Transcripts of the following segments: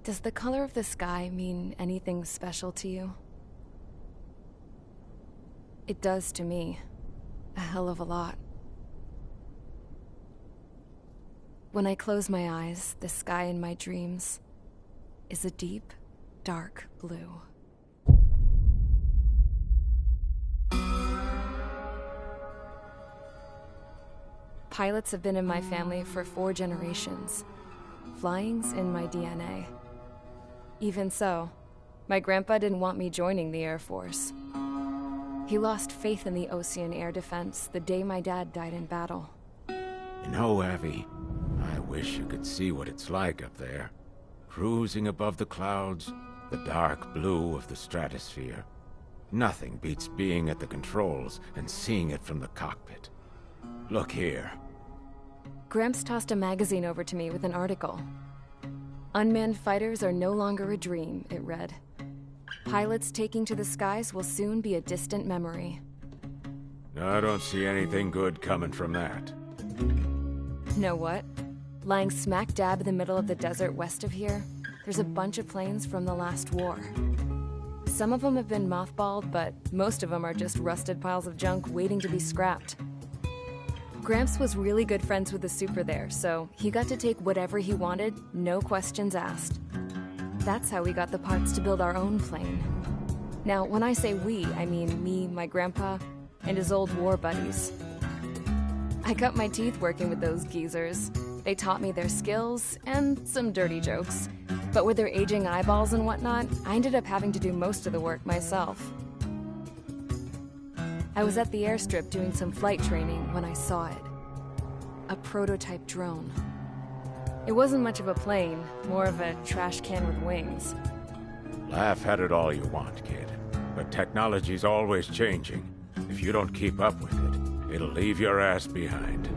Does the color of the sky mean anything special to you? It does to me. A hell of a lot. When I close my eyes, the sky in my dreams is a deep, dark blue. Pilots have been in my family for 4 generations. Flying's in my DNA. Even so, my grandpa didn't want me joining the Air Force. He lost faith in the Osean air defense the day my dad died in battle. You know, Abby, I wish you could see what it's like up there. Cruising above the clouds, the dark blue of the stratosphere. Nothing beats being at the controls and seeing it from the cockpit. Look here. Gramps tossed a magazine over to me with an article. Unmanned fighters are no longer a dream, it read. Pilots taking to the skies will soon be a distant memory. I don't see anything good coming from that. Know what? Lying smack dab in the middle of the desert west of here, there's a bunch of planes from the last war. Some of them have been mothballed, but most of them are just rusted piles of junk waiting to be scrapped. Gramps was really good friends with the super there, so he got to take whatever he wanted, no questions asked. That's how we got the parts to build our own plane. Now, when I say we, I mean me, my grandpa, and his old war buddies. I cut my teeth working with those geezers. They taught me their skills, and some dirty jokes. But with their aging eyeballs and whatnot, I ended up having to do most of the work myself. I was at the airstrip doing some flight training when I saw it. A prototype drone. It wasn't much of a plane, more of a trash can with wings. Laugh at it all you want, kid. But technology's always changing. If you don't keep up with it, it'll leave your ass behind.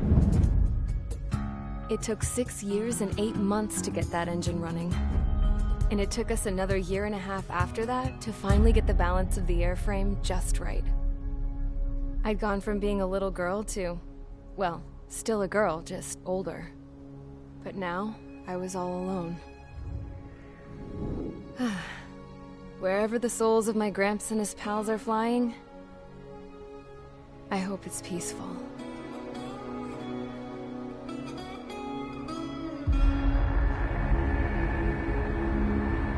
It took 6 years and 8 months to get that engine running. And it took us another 1.5 years after that to finally get the balance of the airframe just right. I'd gone from being a little girl to, well, still a girl, just older. But now, I was all alone. Wherever the souls of my Gramps and his pals are flying, I hope it's peaceful.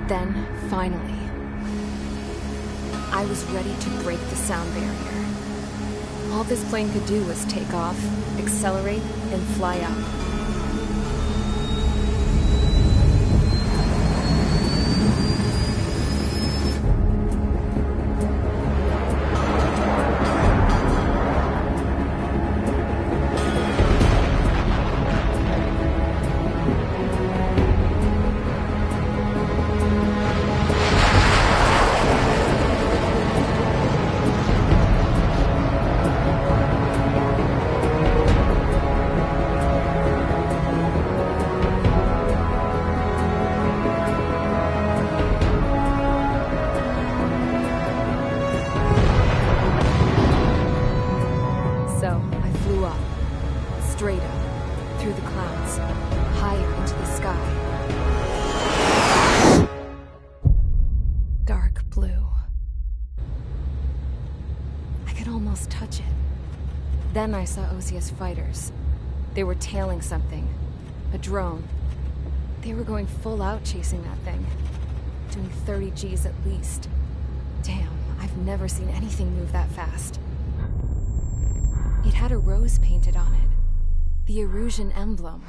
Then, finally, I was ready to break the sound barrier. All this plane could do was take off, accelerate, and fly up. Straight up, through the clouds, higher into the sky. Dark blue. I could almost touch it. Then I saw Osea's fighters. They were tailing something. A drone. They were going full out chasing that thing. Doing 30 Gs at least. Damn, I've never seen anything move that fast. It had a rose painted on it. The Erusian emblem.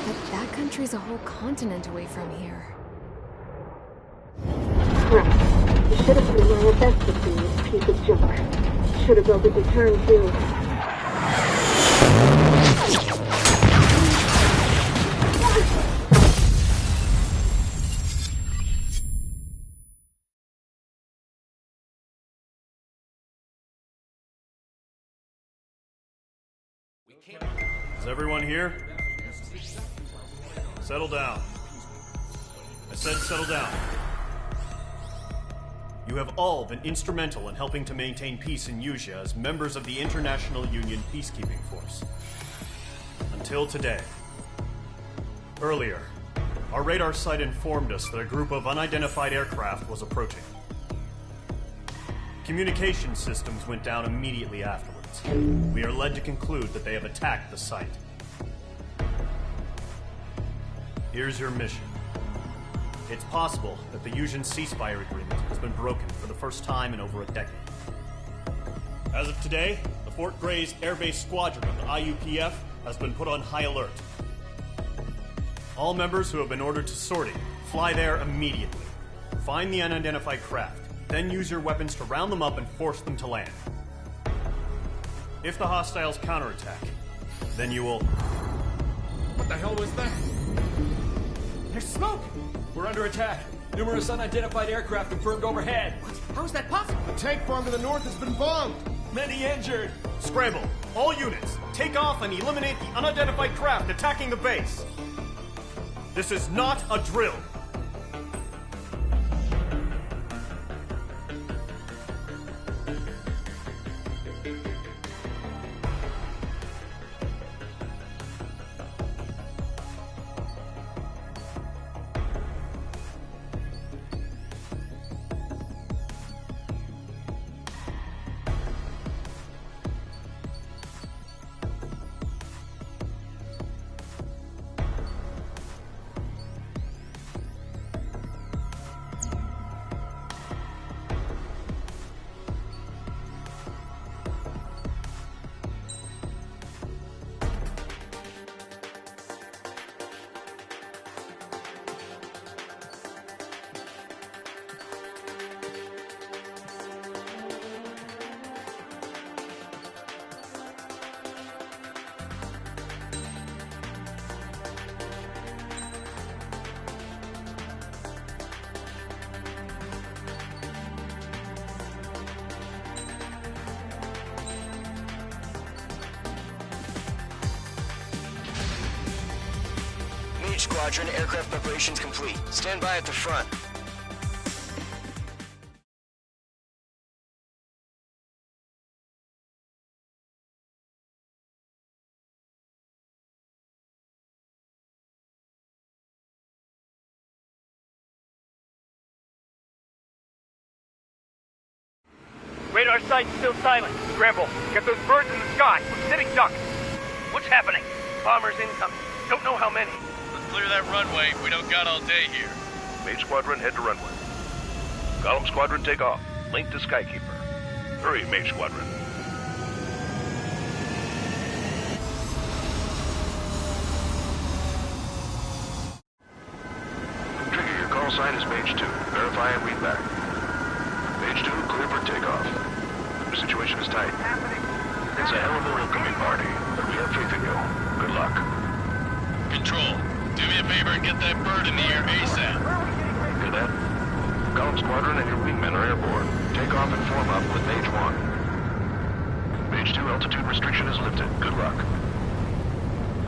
But that country's a whole continent away from here. Right. You should have put my investment in this piece of junk. Should have built a deterrent too. Is everyone here? Settle down. I said settle down. You have all been instrumental in helping to maintain peace in Yuzha as members of the International Union Peacekeeping Force. Until today. Earlier, our radar site informed us that a group of unidentified aircraft was approaching. Communication systems went down immediately afterwards. We are led to conclude that they have attacked the site. Here's your mission. It's possible that the Yuuzhan ceasefire agreement has been broken for the first time in over a decade. As of today, the Fort Grays Air Base Squadron of the IUPF has been put on high alert. All members who have been ordered to sortie, fly there immediately. Find the unidentified craft, then use your weapons to round them up and force them to land. If the hostiles counterattack, then you will... What the hell was that? There's smoke! We're under attack. Numerous unidentified aircraft confirmed overhead. What? How is that possible? The tank farm to the north has been bombed. Many injured. Scramble! All units, take off and eliminate the unidentified craft attacking the base. This is not a drill. Squadron, aircraft preparations complete. Stand by at the front. Radar site's still silent. Scramble. Get those birds in the sky. We're sitting ducks. What's happening? Bombers incoming. Don't know how many. Clear that runway. We don't got all day here. Mage Squadron, head to runway. Golem Squadron, take off. Link to Skykeeper. Hurry, Mage Squadron. Trigger, your call sign is Mage 2. Verify and read back. Mage 2, clear for takeoff. The situation is tight. It's a hell of a welcoming party, but we have faith in you. Good luck. Control. Do me a favor and get that bird in the air ASAP. Hear that? Golem Squadron and your wingmen are airborne. Take off and form up with Mage 1. Mage 2, altitude restriction is lifted. Good luck.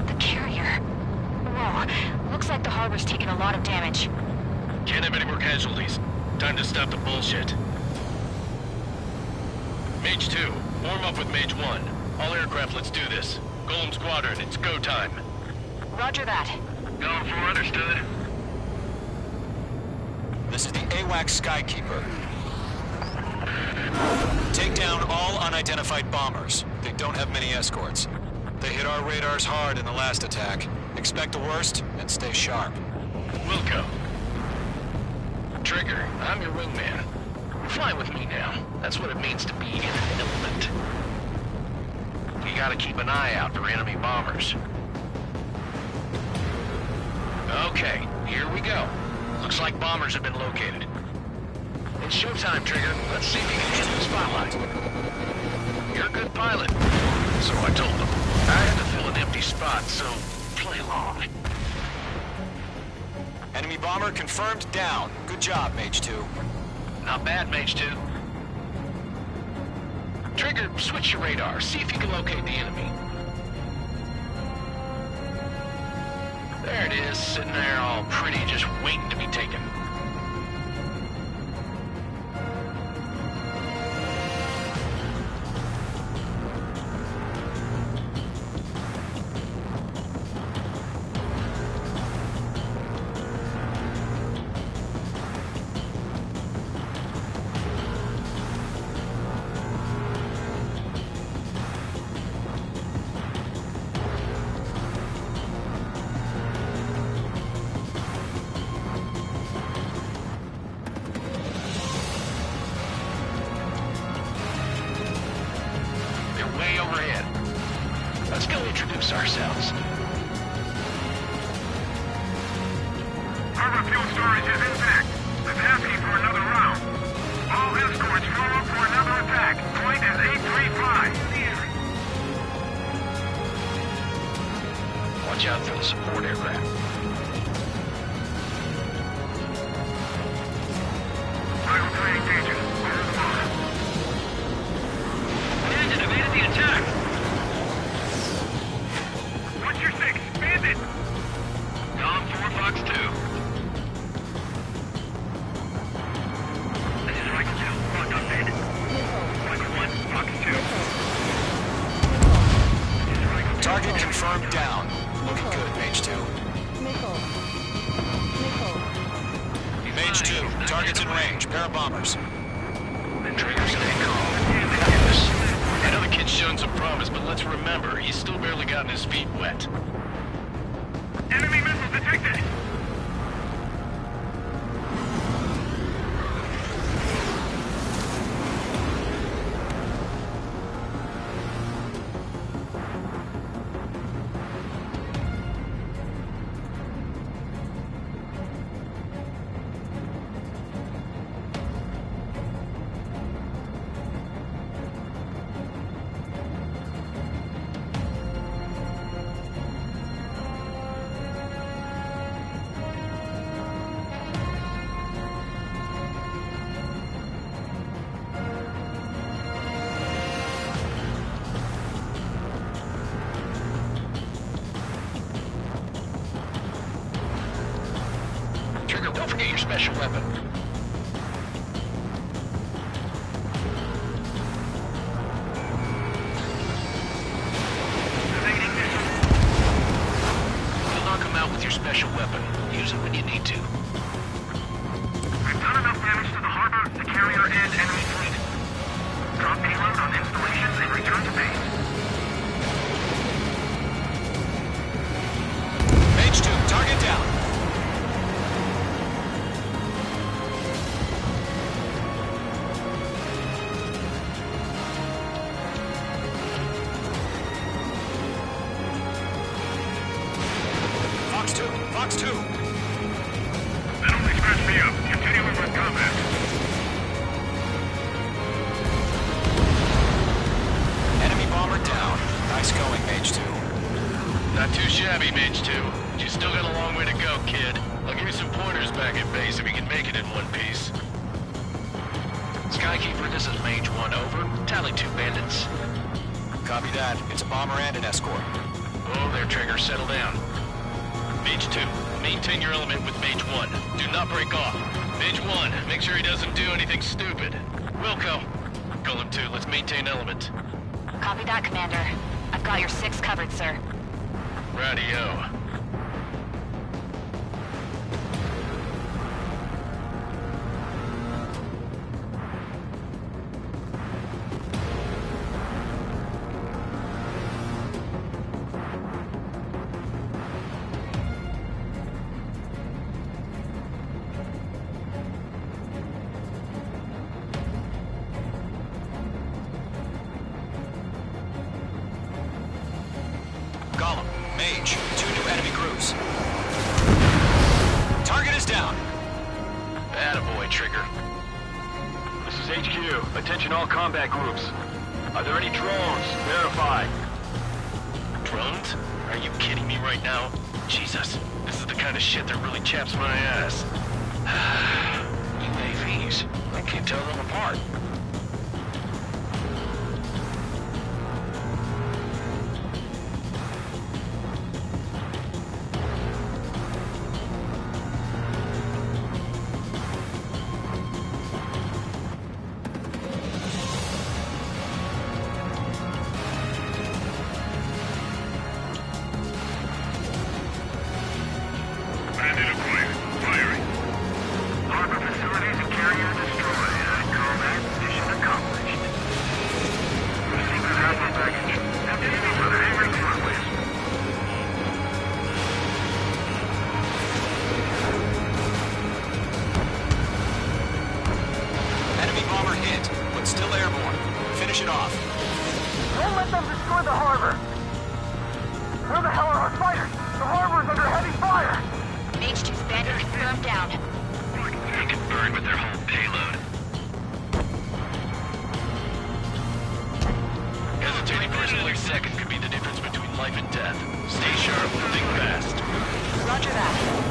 The carrier. Whoa. Looks like the harbor's taken a lot of damage. Can't have any more casualties. Time to stop the bullshit. Mage 2, warm up with Mage 1. All aircraft, let's do this. Golem Squadron, it's go time. Roger that. Going for understood. This is the AWAC Skykeeper. Take down all unidentified bombers. They don't have many escorts. They hit our radars hard in the last attack. Expect the worst and stay sharp. Wilco. Trigger, I'm your wingman. Fly with me now. That's what it means to be in an element. You gotta keep an eye out for enemy bombers. Okay, here we go. Looks like bombers have been located. It's showtime, Trigger. Let's see if you can handle the spotlight. You're a good pilot. So I told them. I had to fill an empty spot, so play along. Enemy bomber confirmed down. Good job, Mage 2. Not bad, Mage 2. Trigger, switch your radar. See if you can locate the enemy. There it is, sitting there all pretty, just waiting to be taken. Let's go introduce ourselves. Harbor fuel storage is intact. Capacity for another round. All escorts form up for another attack. Point is 835. Watch out for the support aircraft. Final training engine. Over the line. Engine evaded the attack. What's your six? Bandit! Tom 4 Fox 2. This is Michael 2. Locked on bandit. Michael 1, Fox 2. Target confirmed down. Looking good, Mage 2. Mage 2, target's in range. Pair of bombers. Trigger, stay calm. I know the kid's shown some promise, but let's remember, he's still barely gotten his feet wet. Enemy missile detected! Trigger, don't forget your special weapon. You'll knock him out with your special weapon. Use it when you need to. We've done enough damage to the harbor, the carrier, and enemy fleet. Drop payload on installations and return to base. Mage 2, target down. Fox 2. That only scratched me up. Continuing with combat. Enemy bomber down. Nice going, Mage 2. Not too shabby, Mage 2. But you still got a long way to go, kid. I'll give you some pointers back at base if you can make it in one piece. Skykeeper, this is Mage 1, over. Tally 2 bandits. Copy that. It's a bomber and an escort. Oh, there, Trigger. Settle down. Mage 2, maintain your element with Mage 1. Do not break off. Mage 1, make sure he doesn't do anything stupid. Wilco, Golem 2, let's maintain element. Copy that, Commander. I've got your 6 covered, sir. Radio. HQ. Attention all combat groups. Are there any drones? Verify. Drones? Are you kidding me right now? Jesus, this is the kind of shit that really chaps my ass. UAVs. I can't tell them apart. Don't let them destroy the harbor! Where the hell are our fighters? The harbor's under heavy fire! Mage 2's bandit confirmed down. They can burn with their whole payload. Hesitating for a split second could be the difference between life and death. Stay sharp, think fast. Roger that.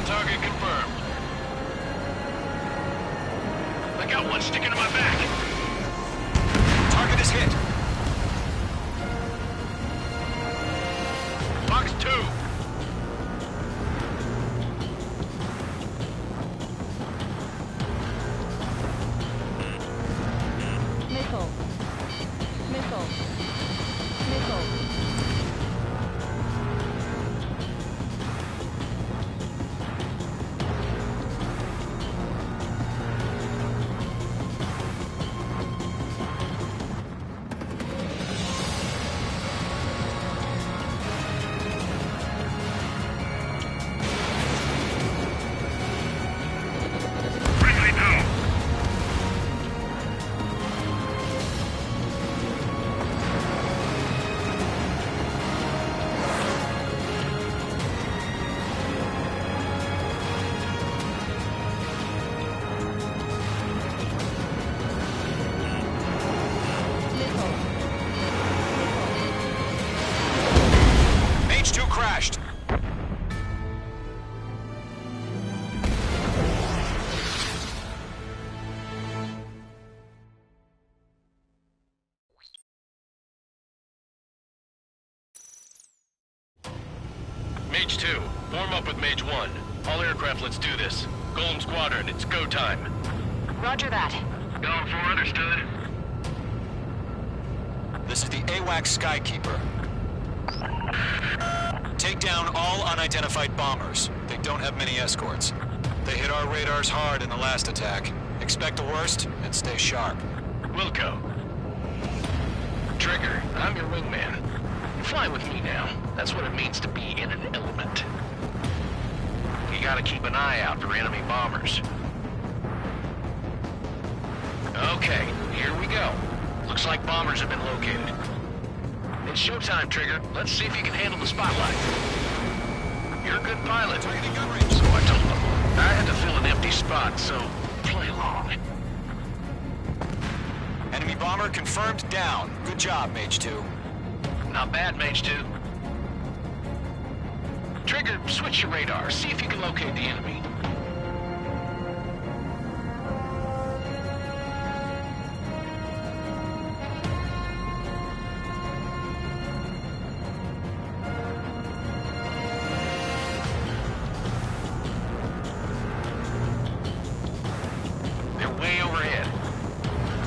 Target confirmed. I got one sticking to my back. Target is hit. Box 2. Missile. Missile. Missile. Crashed. Mage 2, form up with Mage 1. All aircraft, let's do this. Golem Squadron, it's go time. Roger that. Going for understood. This is the AWAC Skykeeper. Take down all unidentified bombers. They don't have many escorts. They hit our radars hard in the last attack. Expect the worst and stay sharp. Wilco. Trigger, I'm your wingman. Fly with me now. That's what it means to be in an element. You gotta keep an eye out for enemy bombers. Okay, here we go. Looks like bombers have been located. It's showtime, Trigger. Let's see if you can handle the spotlight. You're a good pilot. So I told them. I had to fill an empty spot, so play along. Enemy bomber confirmed down. Good job, Mage 2. Not bad, Mage 2. Trigger, switch your radar. See if you can locate the enemy.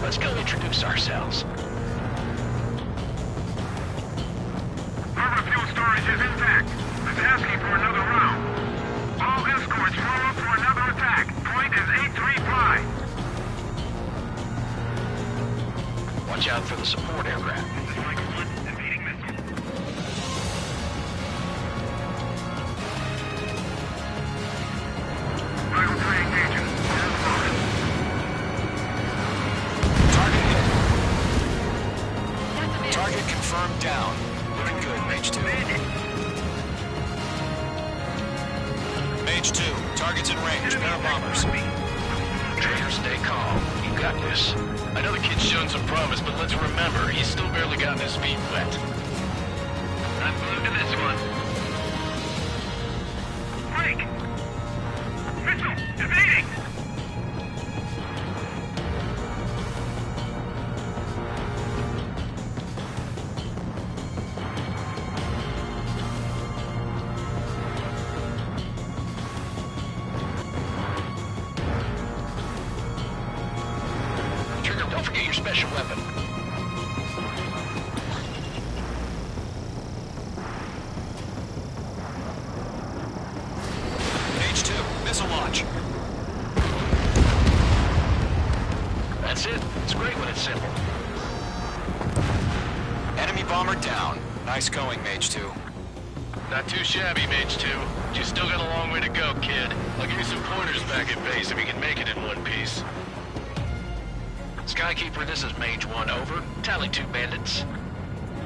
Let's go introduce brace ourselves. Harbor fuel storage is intact. It's asking for another round. All escorts roll up for another attack. Point is 835. Watch out for the support aircraft. Target confirmed down. Looking good, Mage 2. Mage 2, target's in range. Pair of bombers. Traitor, stay calm. You got this. I know the kid's shown some promise, but let's remember, he's still barely gotten his feet wet. I'm glued to this one. Break! Missile! Evading! Trigger, don't forget your special weapon. Mage 2, missile launch. That's it. It's great when it's simple. Enemy bomber down. Nice going, Mage 2. Not too shabby, Mage 2. You still got a long way to go, kid. I'll give you some pointers back at base if you can make it in one piece. Skykeeper, this is Mage 1, over. Tally 2 bandits.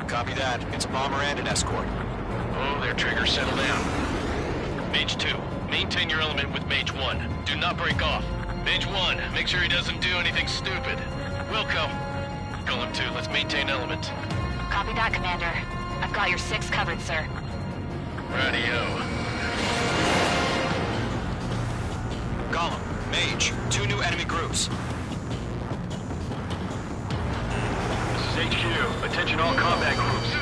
Copy that. It's a bomber and an escort. Oh, there, Trigger, settle down. Mage 2, maintain your element with Mage 1. Do not break off. Mage 1, make sure he doesn't do anything stupid. Wilco. Golem 2, let's maintain element. Copy that, Commander. I've got your 6 covered, sir. Radio. Golem, Mage, 2 new enemy groups. This is HQ. Attention all combat groups.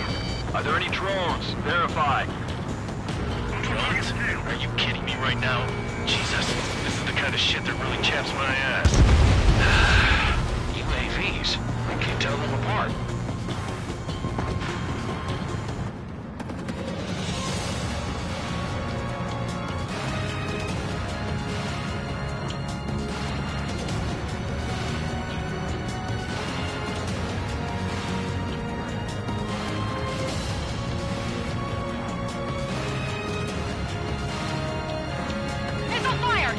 Are there any drones? Verify. Drones? Are you kidding me right now? Jesus, this is the kind of shit that really chaps my ass. UAVs. I can't tell them apart. Missile fired!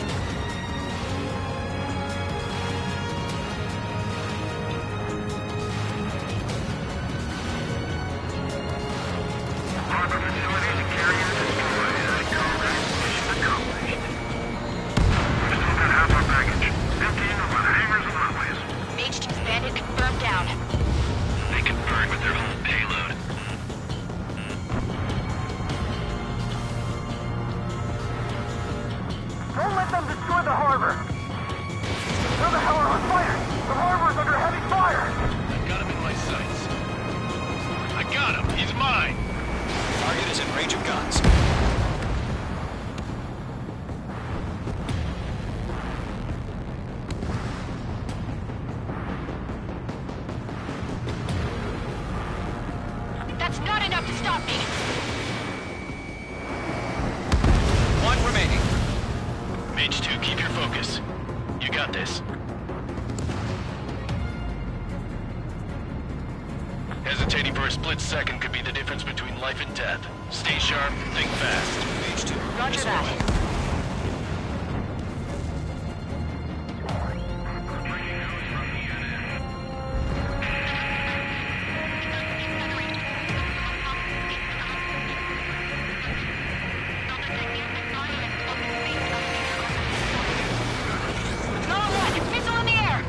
Harbor facilities and carriers destroyed. Combat mission accomplished. We still got half our baggage. Emptying over the hangars and runways. Mage 2's bandit confirmed down. They confirmed with their whole payload. Don't let them destroy the harbor! Where the hell are our fighters? The harbor's under heavy fire! I got him in my sights. I got him! He's mine! Target is in range of guns. That's not enough to stop me! 1 remaining. Mage 2, keep your focus. You got this. Hesitating for a split second could be the difference between life and death. Stay sharp, think fast. Mage 2, Roger missile that. away. Golem 1, missile in the air!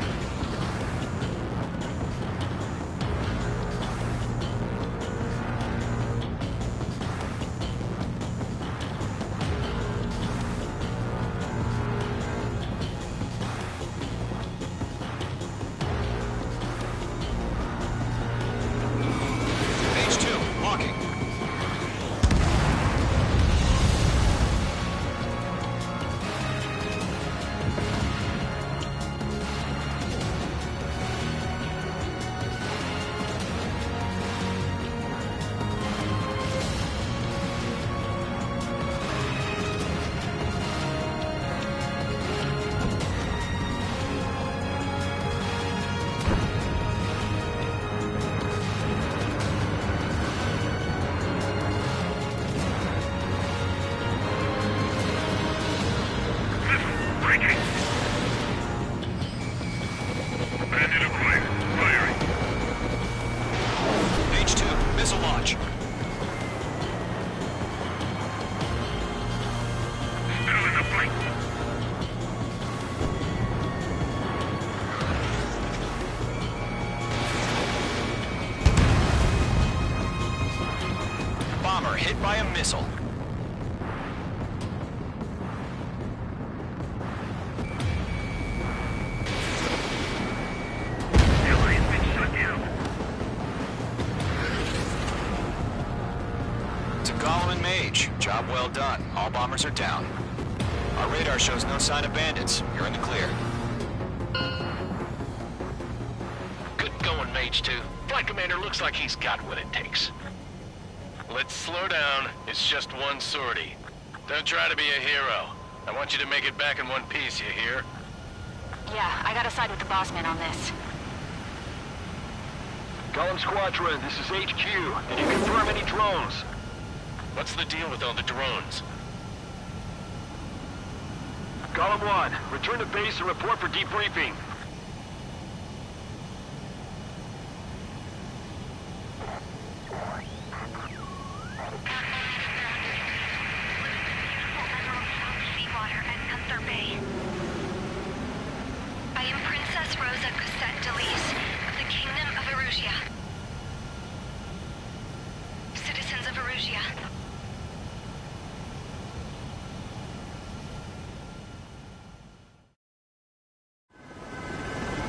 missile. To Gollum and Mage, job well done. All bombers are down. Our radar shows no sign of bandits. You're in the clear. Good going, Mage 2. Flight Commander looks like he's got what it takes. Let's slow down. It's just one sortie. Don't try to be a hero. I want you to make it back in one piece, you hear? Yeah, I gotta side with the boss man on this. Gollum Squadron, this is HQ. Did you confirm any drones? What's the deal with all the drones? Gollum 1, return to base and report for debriefing. I am Princess Rosa Cosette Delise of the Kingdom of Erusia. Citizens of Erusia.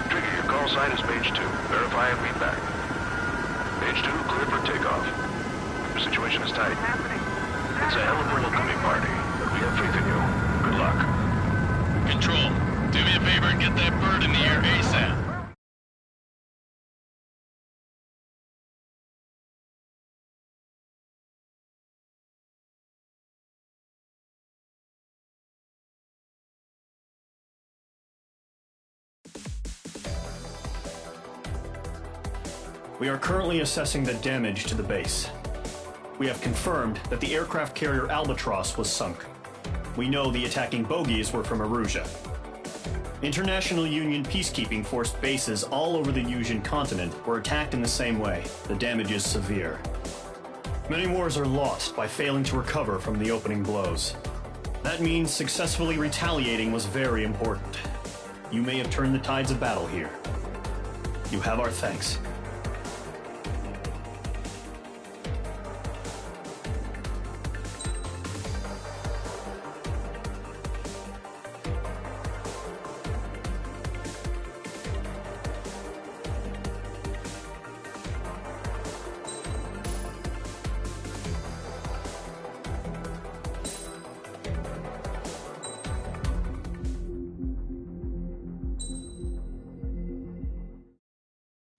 Trigger, your call sign is Mage 2. Verify and read back. Mage 2, clear for takeoff. Your situation is tight. It's a hell of a welcoming party, but we have faith in you. Good luck. Control, do me a favor and get that bird in the air ASAP. We are currently assessing the damage to the base. We have confirmed that the aircraft carrier Albatross was sunk. We know the attacking bogies were from Erusia. International Union peacekeeping force bases all over the Yusian continent were attacked in the same way. The damage is severe. Many wars are lost by failing to recover from the opening blows. That means successfully retaliating was very important. You may have turned the tides of battle here. You have our thanks.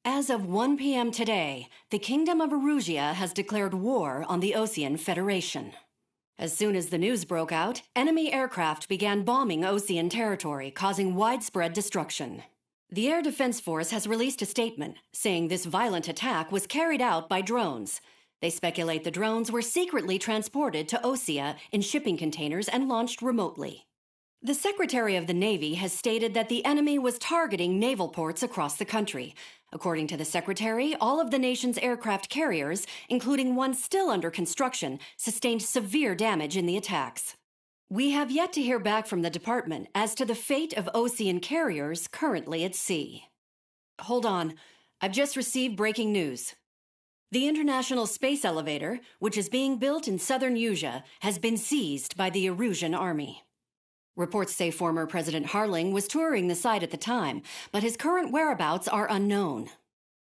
As of 1 p.m. today, the Kingdom of Erusia has declared war on the Osean Federation. As soon as the news broke out, enemy aircraft began bombing Osean territory, causing widespread destruction. The Air Defense Force has released a statement saying this violent attack was carried out by drones. They speculate the drones were secretly transported to Osea in shipping containers and launched remotely. The Secretary of the Navy has stated that the enemy was targeting naval ports across the country. According to the Secretary, all of the nation's aircraft carriers, including one still under construction, sustained severe damage in the attacks. We have yet to hear back from the department as to the fate of Osean carriers currently at sea. Hold on. I've just received breaking news. The International Space Elevator, which is being built in southern Yusia, has been seized by the Erusian army. Reports say former President Harling was touring the site at the time, but his current whereabouts are unknown.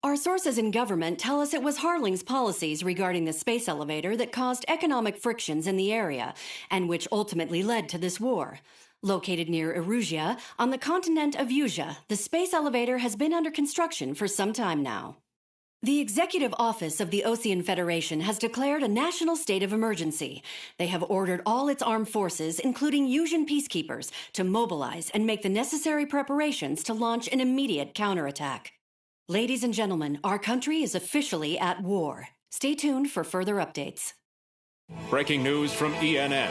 Our sources in government tell us it was Harling's policies regarding the space elevator that caused economic frictions in the area, and which ultimately led to this war. Located near Erusia, on the continent of Yusia, the space elevator has been under construction for some time now. The Executive Office of the Osean Federation has declared a national state of emergency. They have ordered all its armed forces, including Yusian peacekeepers, to mobilize and make the necessary preparations to launch an immediate counterattack. Ladies and gentlemen, our country is officially at war. Stay tuned for further updates. Breaking news from ENN.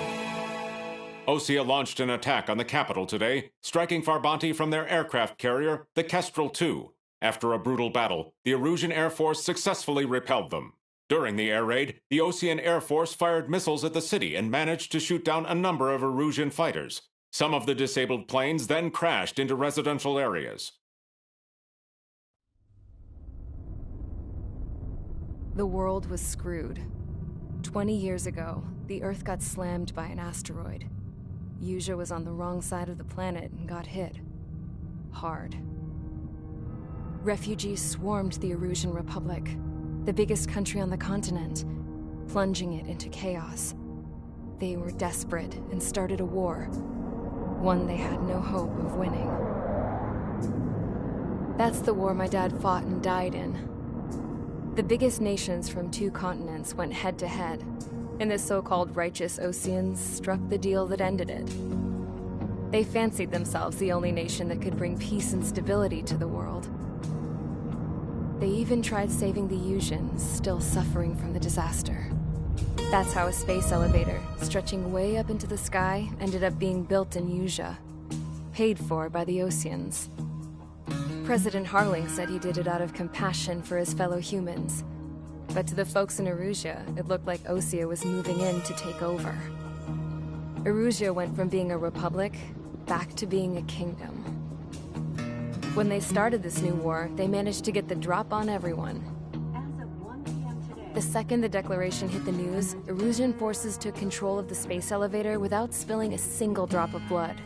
Osea launched an attack on the capital today, striking Farbanti from their aircraft carrier, the Kestrel II. After a brutal battle, the Erusian Air Force successfully repelled them. During the air raid, the Osean Air Force fired missiles at the city and managed to shoot down a number of Erusian fighters. Some of the disabled planes then crashed into residential areas. The world was screwed. 20 years ago, the Earth got slammed by an asteroid. Usea was on the wrong side of the planet and got hit. Hard. Refugees swarmed the Erusian Republic, the biggest country on the continent, plunging it into chaos. They were desperate and started a war, one they had no hope of winning. That's the war my dad fought and died in. The biggest nations from 2 continents went head-to-head, and the so-called righteous Oseans struck the deal that ended it. They fancied themselves the only nation that could bring peace and stability to the world. They even tried saving the Usians, still suffering from the disaster. That's how a space elevator, stretching way up into the sky, ended up being built in Usea, paid for by the Oseans. President Harling said he did it out of compassion for his fellow humans. But to the folks in Erusia, it looked like Osea was moving in to take over. Erusia went from being a republic back to being a kingdom. When they started this new war, they managed to get the drop on everyone. The second the declaration hit the news, Erusian forces took control of the space elevator without spilling a single drop of blood.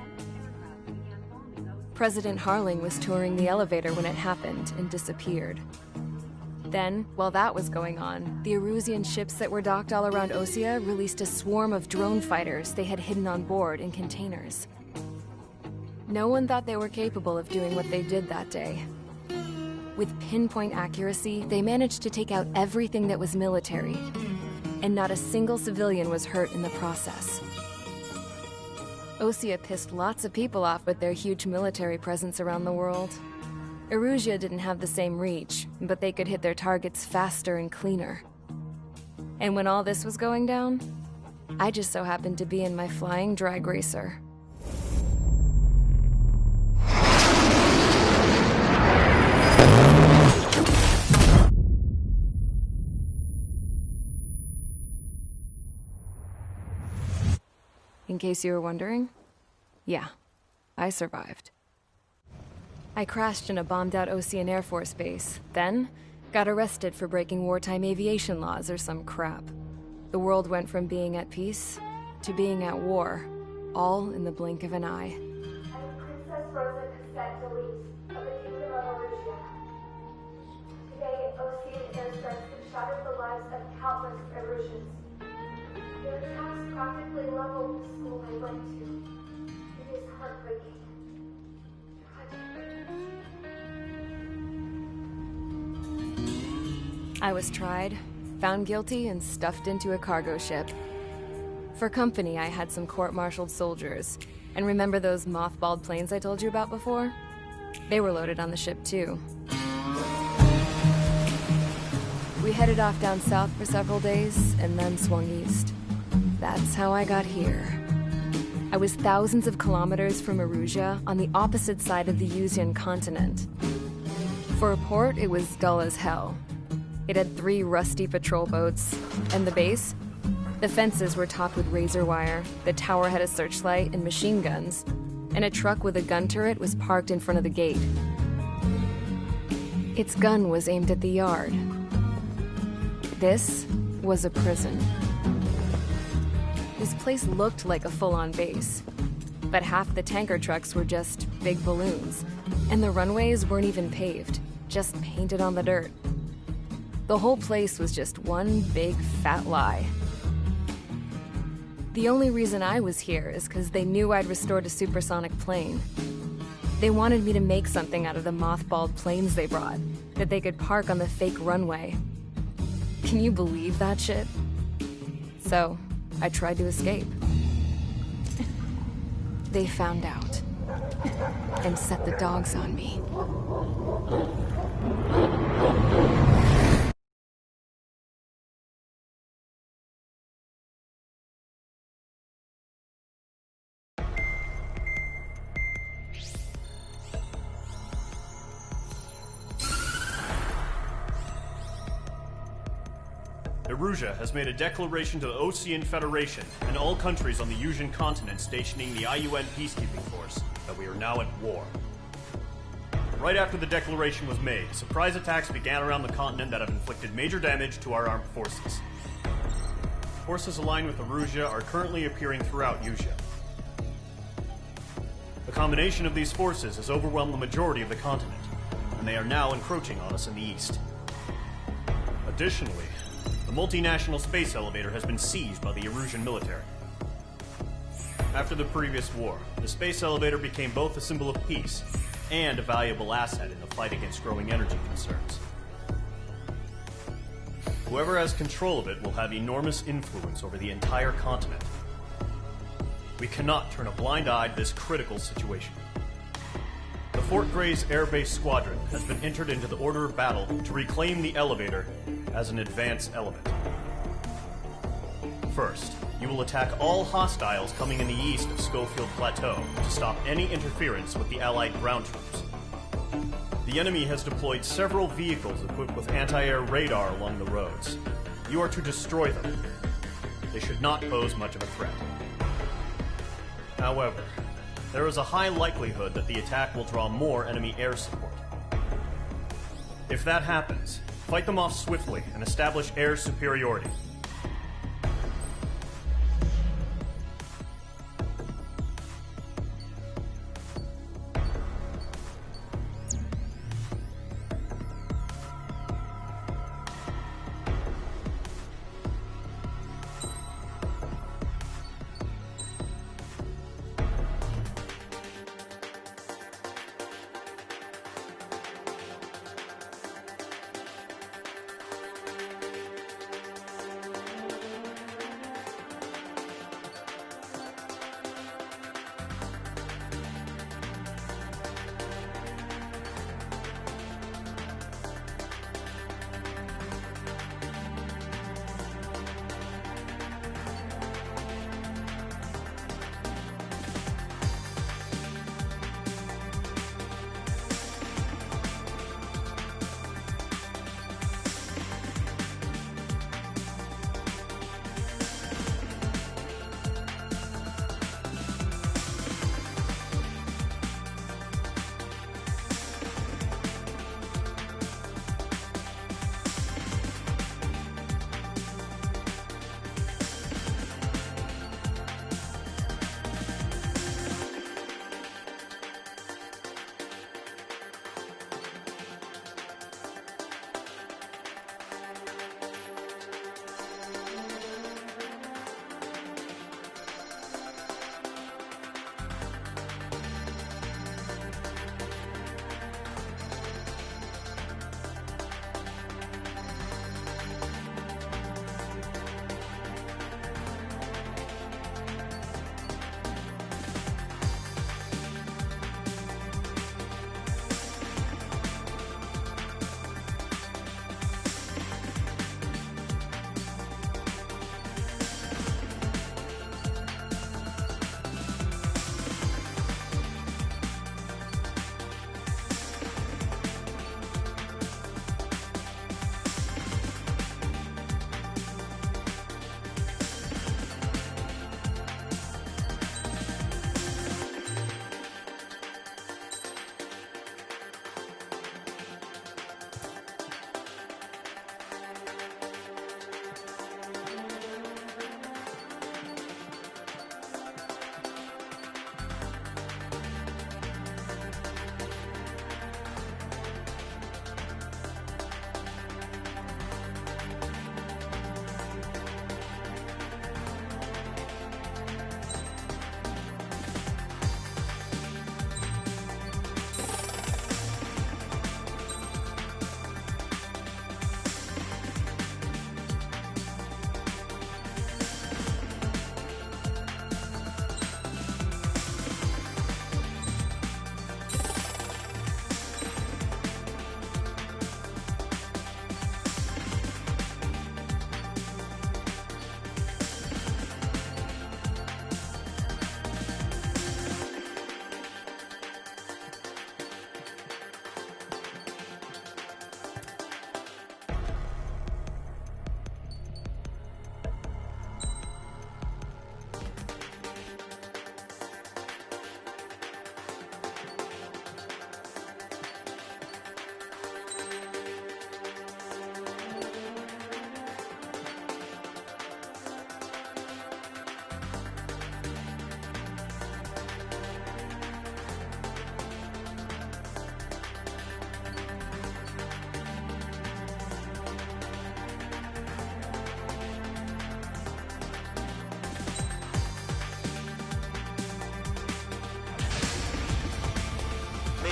President Harling was touring the elevator when it happened and disappeared. Then, while that was going on, the Erusian ships that were docked all around Osea released a swarm of drone fighters they had hidden on board in containers. No one thought they were capable of doing what they did that day. With pinpoint accuracy, they managed to take out everything that was military, and not a single civilian was hurt in the process. Osea pissed lots of people off with their huge military presence around the world. Erusia didn't have the same reach, but they could hit their targets faster and cleaner. And when all this was going down, I just so happened to be in my flying drag racer. In case you were wondering, yeah, I survived. I crashed in a bombed-out Osean Air Force base, then got arrested for breaking wartime aviation laws or some crap. The world went from being at peace to being at war, all in the blink of an eye. I'm Princess Rosa Cassette Delise of the Kingdom of Erusia. Today, Osean airstrikes have shattered the lives of countless Erusians. Their attacks practically leveled the school I went to. It is heartbreaking. I was tried, found guilty, and stuffed into a cargo ship. For company, I had some court-martialed soldiers. And remember those mothballed planes I told you about before? They were loaded on the ship, too. We headed off down south for several days, and then swung east. That's how I got here. I was thousands of kilometers from Erusia, on the opposite side of the Usian continent. For a port, it was dull as hell. It had 3 rusty patrol boats, and the base? The fences were topped with razor wire, the tower had a searchlight and machine guns, and a truck with a gun turret was parked in front of the gate. Its gun was aimed at the yard. This was a prison. This place looked like a full-on base, but half the tanker trucks were just big balloons, and the runways weren't even paved, just painted on the dirt. The whole place was just one big fat lie. The only reason I was here is because they knew I'd restored a supersonic plane. They wanted me to make something out of the mothballed planes they brought, that they could park on the fake runway. Can you believe that shit? So, I tried to escape. They found out, and set the dogs on me. Erusia has made a declaration to the Osean Federation and all countries on the Usian continent stationing the IUN peacekeeping force that we are now at war. Right after the declaration was made, surprise attacks began around the continent that have inflicted major damage to our armed forces. forces aligned with Erusea are currently appearing throughout Usea. The combination of these forces has overwhelmed the majority of the continent, and they are now encroaching on us in the east. Additionally, the multinational space elevator has been seized by the Erusian military. After the previous war, the space elevator became both a symbol of peace and a valuable asset in the fight against growing energy concerns. Whoever has control of it will have enormous influence over the entire continent. We cannot turn a blind eye to this critical situation. The Fort Grays Air Base Squadron has been entered into the order of battle to reclaim the elevator as an advance element. First, you will attack all hostiles coming in the east of Schofield Plateau to stop any interference with the Allied ground troops. The enemy has deployed several vehicles equipped with anti-air radar along the roads. You are to destroy them. They should not pose much of a threat. However, there is a high likelihood that the attack will draw more enemy air support. If that happens, fight them off swiftly and establish air superiority.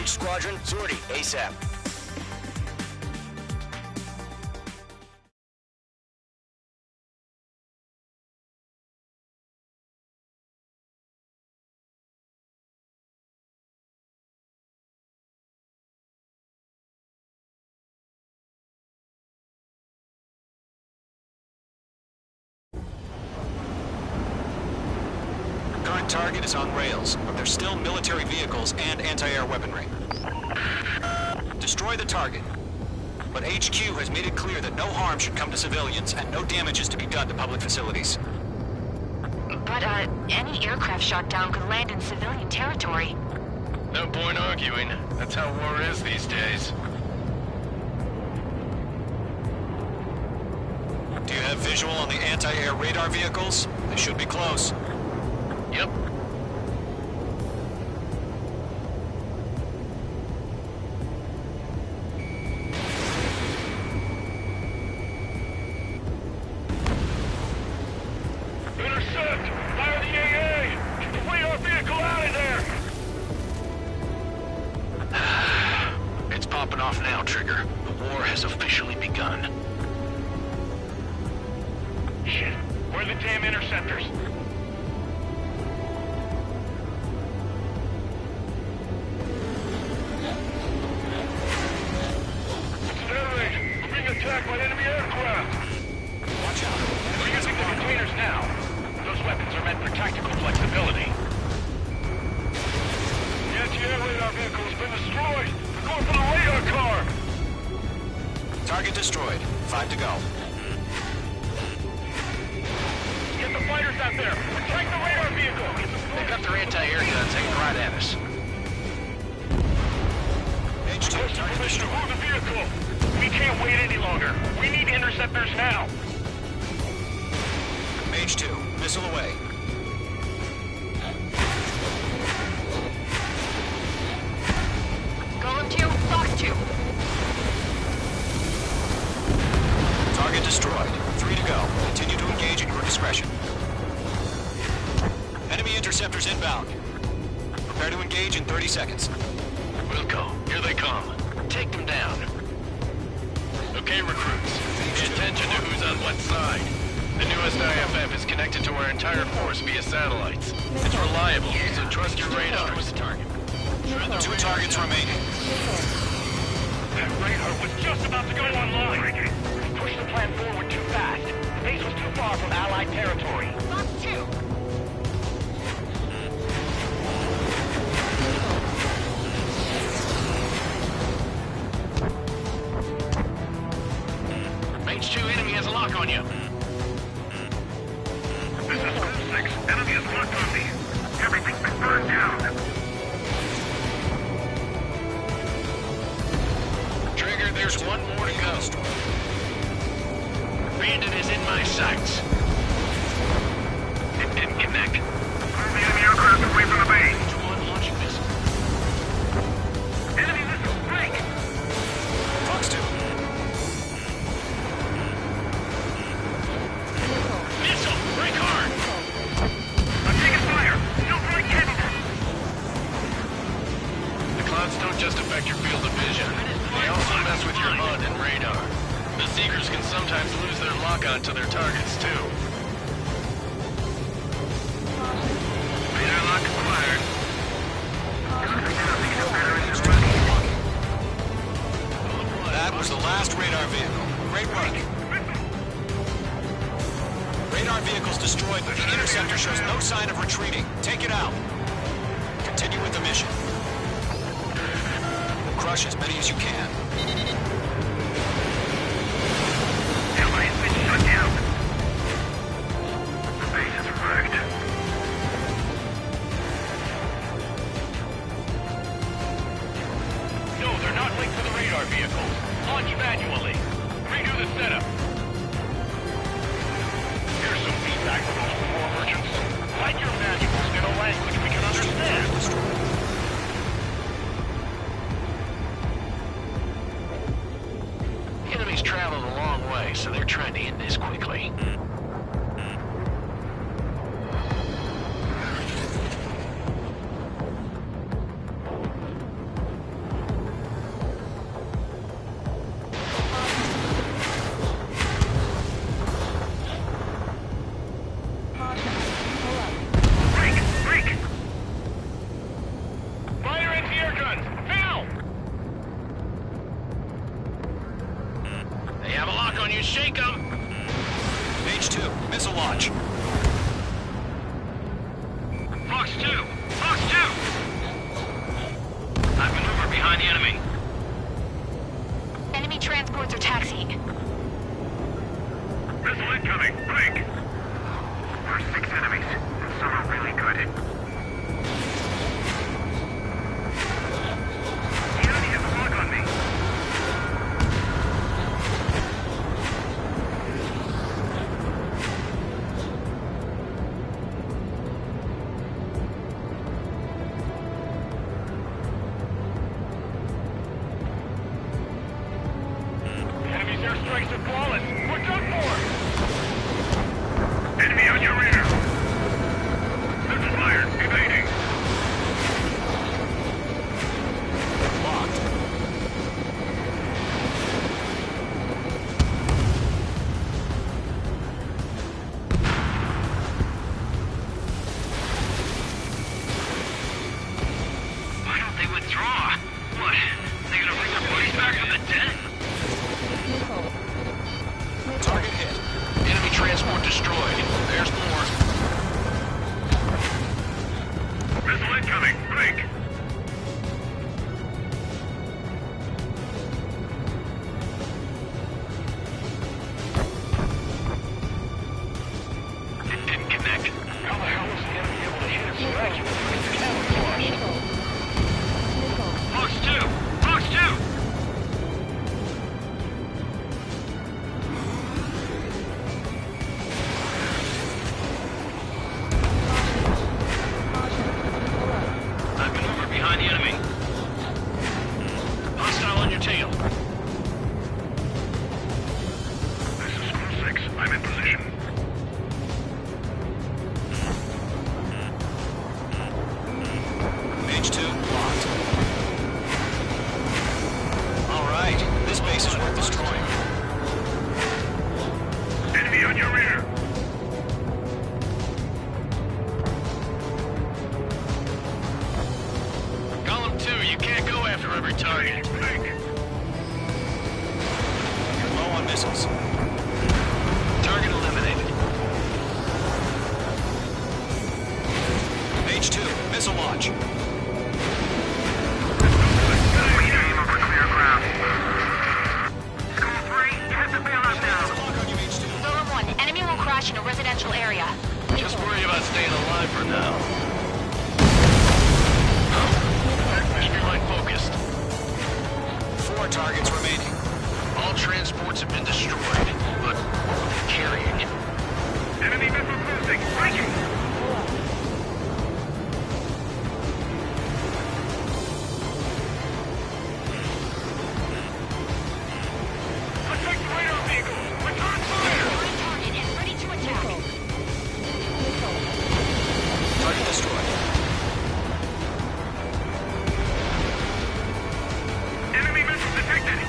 Meech Squadron, sortie ASAP. Current target is on rails, but there's still military vehicles and anti-air weaponry. Destroy the target. But HQ has made it clear that no harm should come to civilians and no damage is to be done to public facilities. But, any aircraft shot down could land in civilian territory. No point arguing. That's how war is these days. Do you have visual on the anti-air radar vehicles? They should be close. Yep. Intercept! Fire the AA! Get the radar vehicle out of there! It's popping off now, Trigger. The war has officially begun. Shit. Where are the damn interceptors? We're being attacked by enemy aircraft! Watch out. We're using the containers now. Those weapons are meant for tactical flexibility. The anti-air radar vehicle has been destroyed! We're going for the radar car! Target destroyed. 5 to go. Get the fighters out there! Attack the radar vehicle! They've got their anti-air guns aimed right at us. Request permission to move the vehicle! We can't wait any longer. We need interceptors now! Mage 2, missile away. Golem 2, Fox 2. Target destroyed. 3 to go. Continue to engage at your discretion. Enemy interceptors inbound. Prepare to engage in 30 seconds. Wilco, here they come. Take them down. Okay, recruits. Pay attention to who's on what side. The newest IFF is connected to our entire force via satellites. It's reliable, so trust your radar. Who's the target? 2 targets remaining. That radar was just about to go online! Push the plan forward too fast. The base was too far from Allied territory. Fox 2. Mage 2 enemy has a lock on you. This is School 6. Enemy is locked on me. Everything's been burned down. Trigger, there's one more to go. Bandit is in my sights. It didn't connect. Move the enemy aircraft away from the base. Mage 1 launching missile. Enemy missile strike! Fox 2. Missile! Break hard! I'm taking fire! Still throwing heavy! The clouds don't just affect your field of vision. They also mess with your HUD and radar. The Seekers can sometimes lose their lock-on to their targets, too. Radar lock acquired. That was the last radar vehicle. Great work. Radar vehicle's destroyed, but the interceptor shows no sign of retreating. Take it out. Continue with the mission. Crush as many as you can. Alliance been shut down. The base is wrecked. No, they're not linked to the radar vehicles. Launch manually. Redo the setup. Here's some feedback from those war merchants. Write your manuals in a language we can understand. Enemies traveled a long way, so they're trying to end this quickly. transports are taxiing. Missile incoming! Break! There's 6 enemies, and some are really good. The enemy has a lock on me! Enemy's airstrikes are flawless. We're done for! Enemy on your rear! Missile fired! Evading! Locked. Why don't they withdraw? What? They gonna bring their buddies back from the dead? Target hit. Enemy transport destroyed. There's more. Missile incoming! Break! It didn't connect. How the hell was the enemy able to hit its vacuum camouflage? Fox 2! Fox 2! I've maneuvered behind the enemy. Hostile on your tail. This is School 6. I'm in position. H2 locked. All right, this base is worth destroying. Enemy on your rear! Column 2, you can't go after every target. Break! You're low on missiles. Target eliminated. H2, missile launch. Aim over clear ground. School 3, you have to bail out now. Lock on you, H2. Golem 1, enemy will crash in a residential area. Just worry about staying alive for now. Keep your mind focused. 4 targets remaining. All transports have been destroyed, but what were they carrying? Enemy missile cruising! Breaking! Attack the radar vehicle! Return fire! Line target and ready to attack. Target destroyed. Enemy missile detected!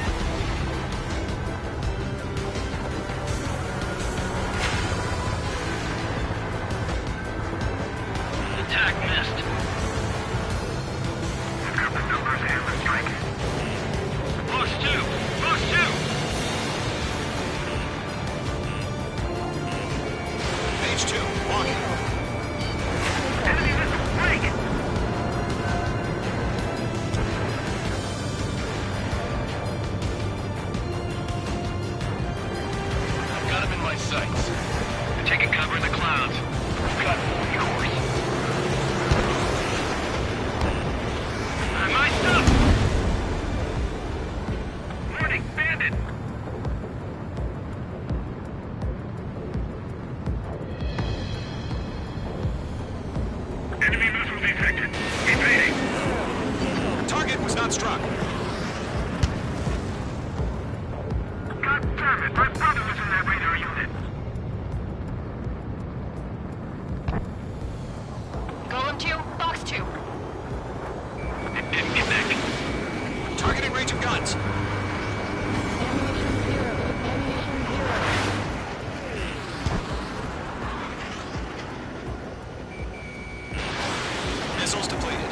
Attack missed. We've got the numbers and the strike. Fox 2! Fox 2! H2, locking. Enemy missile break! I've got him in my sights. They're taking cover in the clouds. We've got full yours. My stuff! Warning, bandit! Enemy missile detected. Evading. Target was not struck. God damn it, my brother was in that radar unit. Golem 2, Fox 2. It didn't connect. Targeting range of guns. Missiles depleted.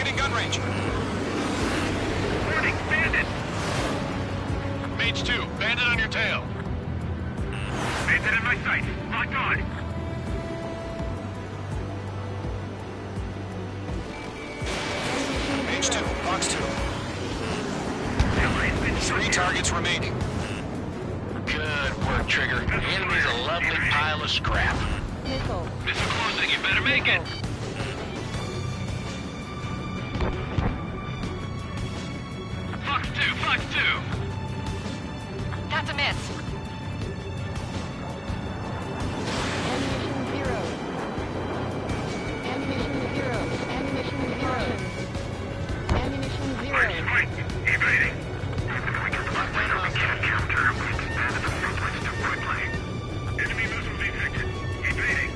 Targeting gun range. Warning, bandit! Mage 2, bandit on your tail. Bandit in my sight. Locked on. Mage 2, box 2. 3 targets remaining. Good work, Trigger. The enemy's a lovely pile of scrap. Missile closing, you better make it. Fox 2, Fox 2. That's a miss. Evading. We can't counter. We expanded the front lines too quickly. Enemy missile detected. Evading.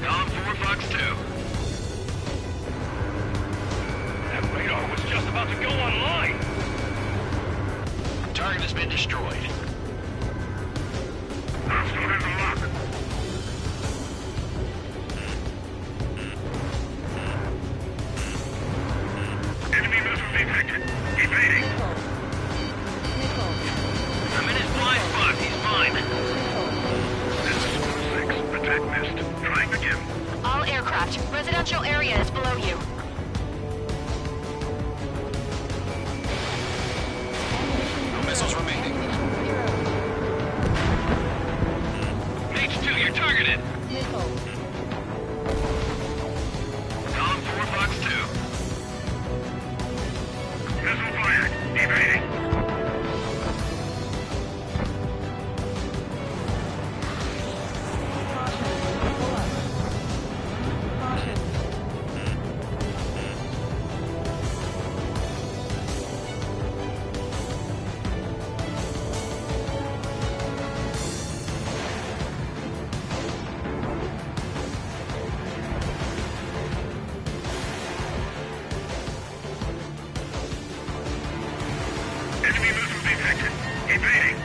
Column 4, Fox 2. That radar was just about to go online. Target has been destroyed. Hostile has a lock. Enemy missile detected. Evading. I'm in his blind spot. He's mine. This is 4-6. Attack missed. Trying again. All aircraft. Residential area is below you. No missiles remaining. Mage 2, you're targeted. Column 4, Fox 2. Missile fired. Evading. Enemy missile detected. Evading.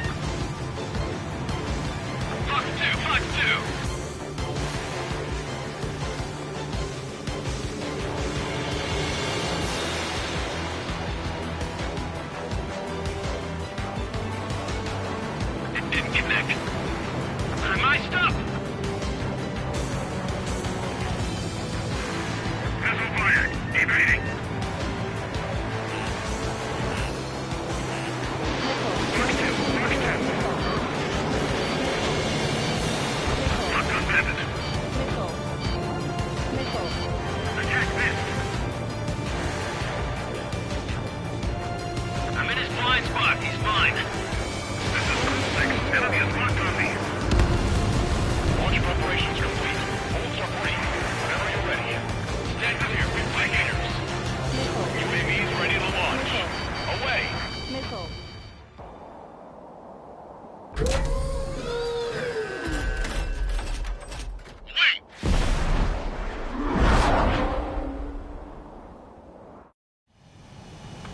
Fox 2, Fox 2. It didn't connect. I mic'd up. Missile fired. Evading. Fox 2, Fox 2. Locked on bandit. Attack missed. I'm in his blind spot. He's mine. This is 6. Enemy is locked on me. Launch preparations complete. Hold submarine. Whenever you're ready. Stand clear. We've fighters. UAVs ready to launch. Away.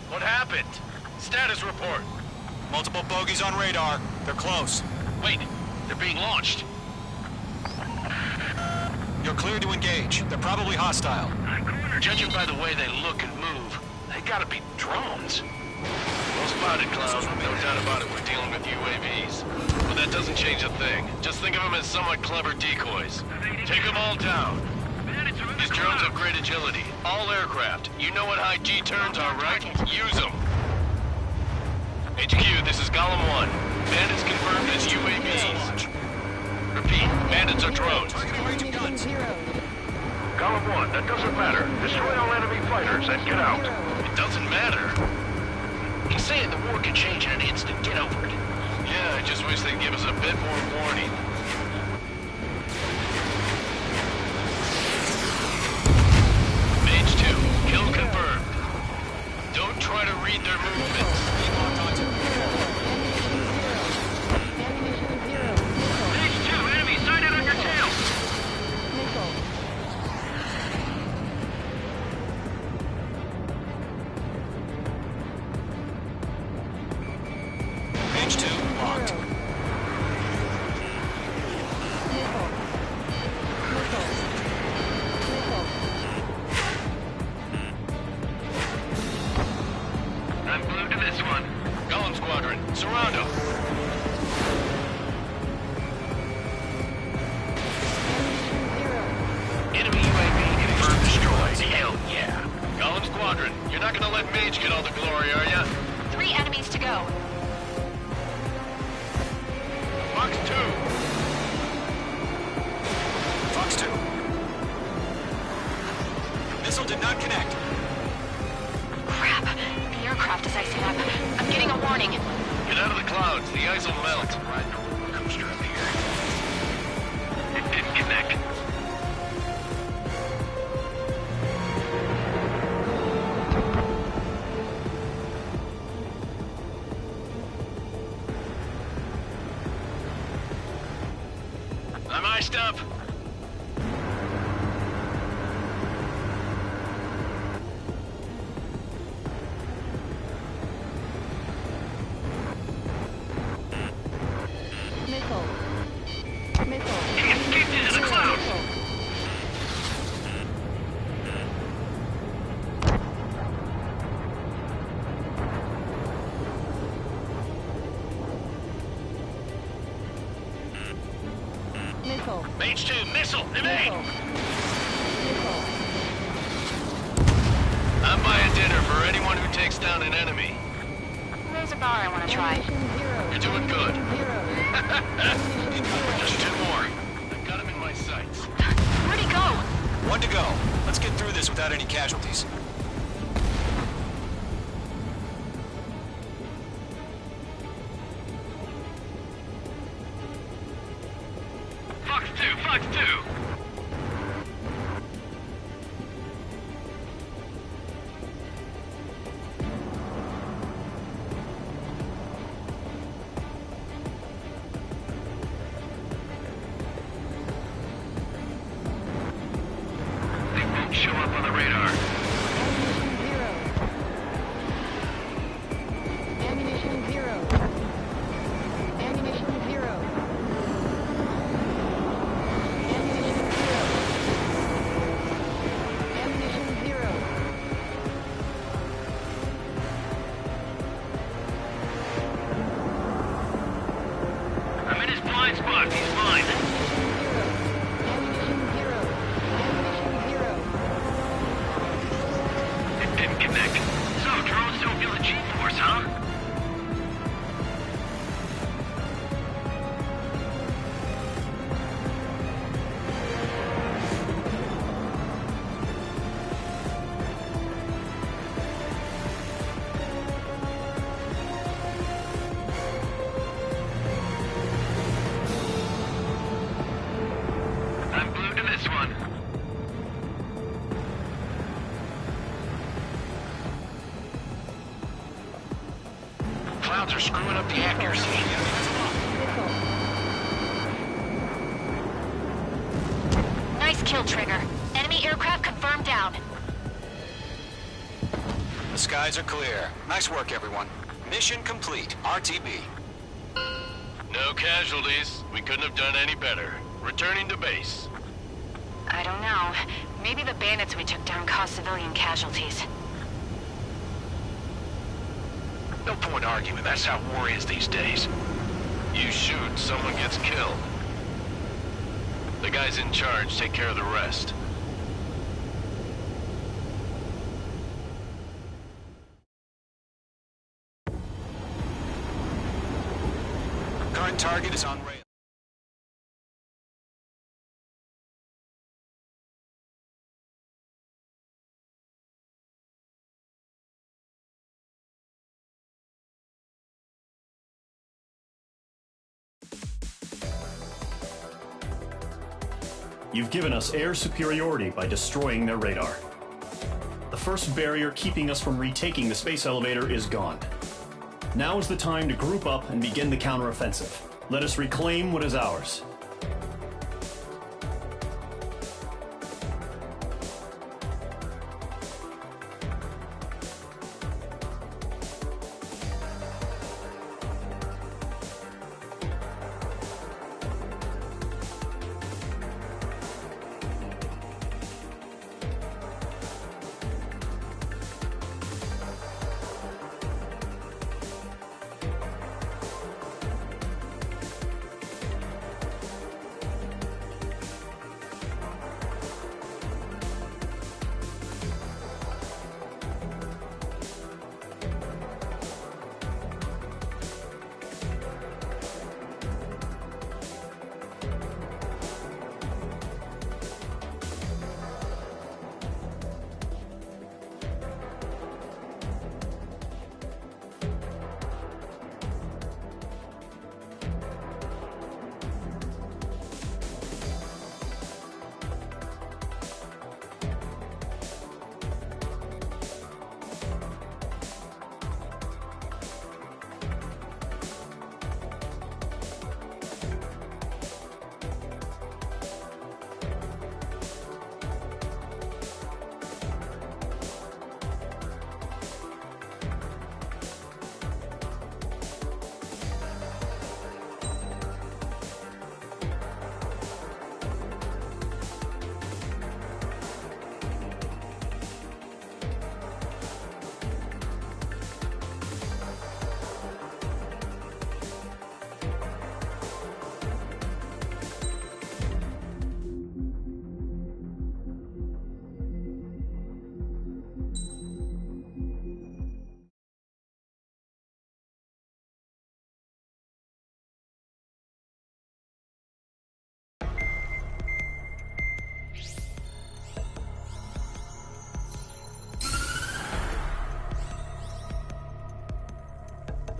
What happened? Status report. Multiple bogies on radar. They're close. Wait, they're being launched. You're cleared to engage. They're probably hostile. Judging by the way they look and move, they gotta be drones. Well spotted, Cloud. No doubt about it, we're dealing with UAVs. But that doesn't change a thing. Just think of them as somewhat clever decoys. Take them all down. These drones have great agility. All aircraft. You know what high G turns are, right? Use them. HQ, this is Golem 1. Bandits confirmed as UAVs. Repeat, bandits are drones. Golem 1, that doesn't matter. Destroy all enemy fighters and get out. It doesn't matter. He's saying the war can change in an instant. Get over it. Yeah, I just wish they'd give us a bit more warning. Mage 2, kill confirmed. Don't try to read their movements. Mage 2, enemy sighted on your tail. Surround them. Enemy UAV confirmed destroyed. Hell yeah. Golem Squadron, you're not gonna let Mage get all the glory, are ya? 3 enemies to go. Fox 2. Fox 2. Missile did not connect. Crap. The aircraft is icing up. I'm getting a warning. Get out of the clouds. The ice will melt. Riding a roller coaster up here. It didn't connect. I'm iced up. Mage 2, missile, evade! I'm buying dinner for anyone who takes down an enemy. There's a bar I want to try. You're doing good. Just 2 more. I've got him in my sights. Where'd he go? 1 to go. Let's get through this without any casualties. Fox 2, Fox 2! They won't show up on the radar. Ammunition zero. Ammunition zero. Ammunition zero. I'm in his blind spot. He's mine. Ammunition zero. Ammunition zero. It didn't connect. So, drones don't feel the G-force, huh? I'm glued to this one. Clouds are screwing up the accuracy. Nice kill, Trigger. Enemy aircraft confirmed down. The skies are clear. Nice work, everyone. Mission complete. RTB. No casualties. We couldn't have done any better. Returning to base. I don't know. Maybe the bandits we took down caused civilian casualties. No point arguing. That's how war is these days. You shoot, someone gets killed. The guys in charge take care of the rest. Current target is on rail. You've given us air superiority by destroying their radar. The first barrier keeping us from retaking the space elevator is gone. Now is the time to group up and begin the counteroffensive. Let us reclaim what is ours.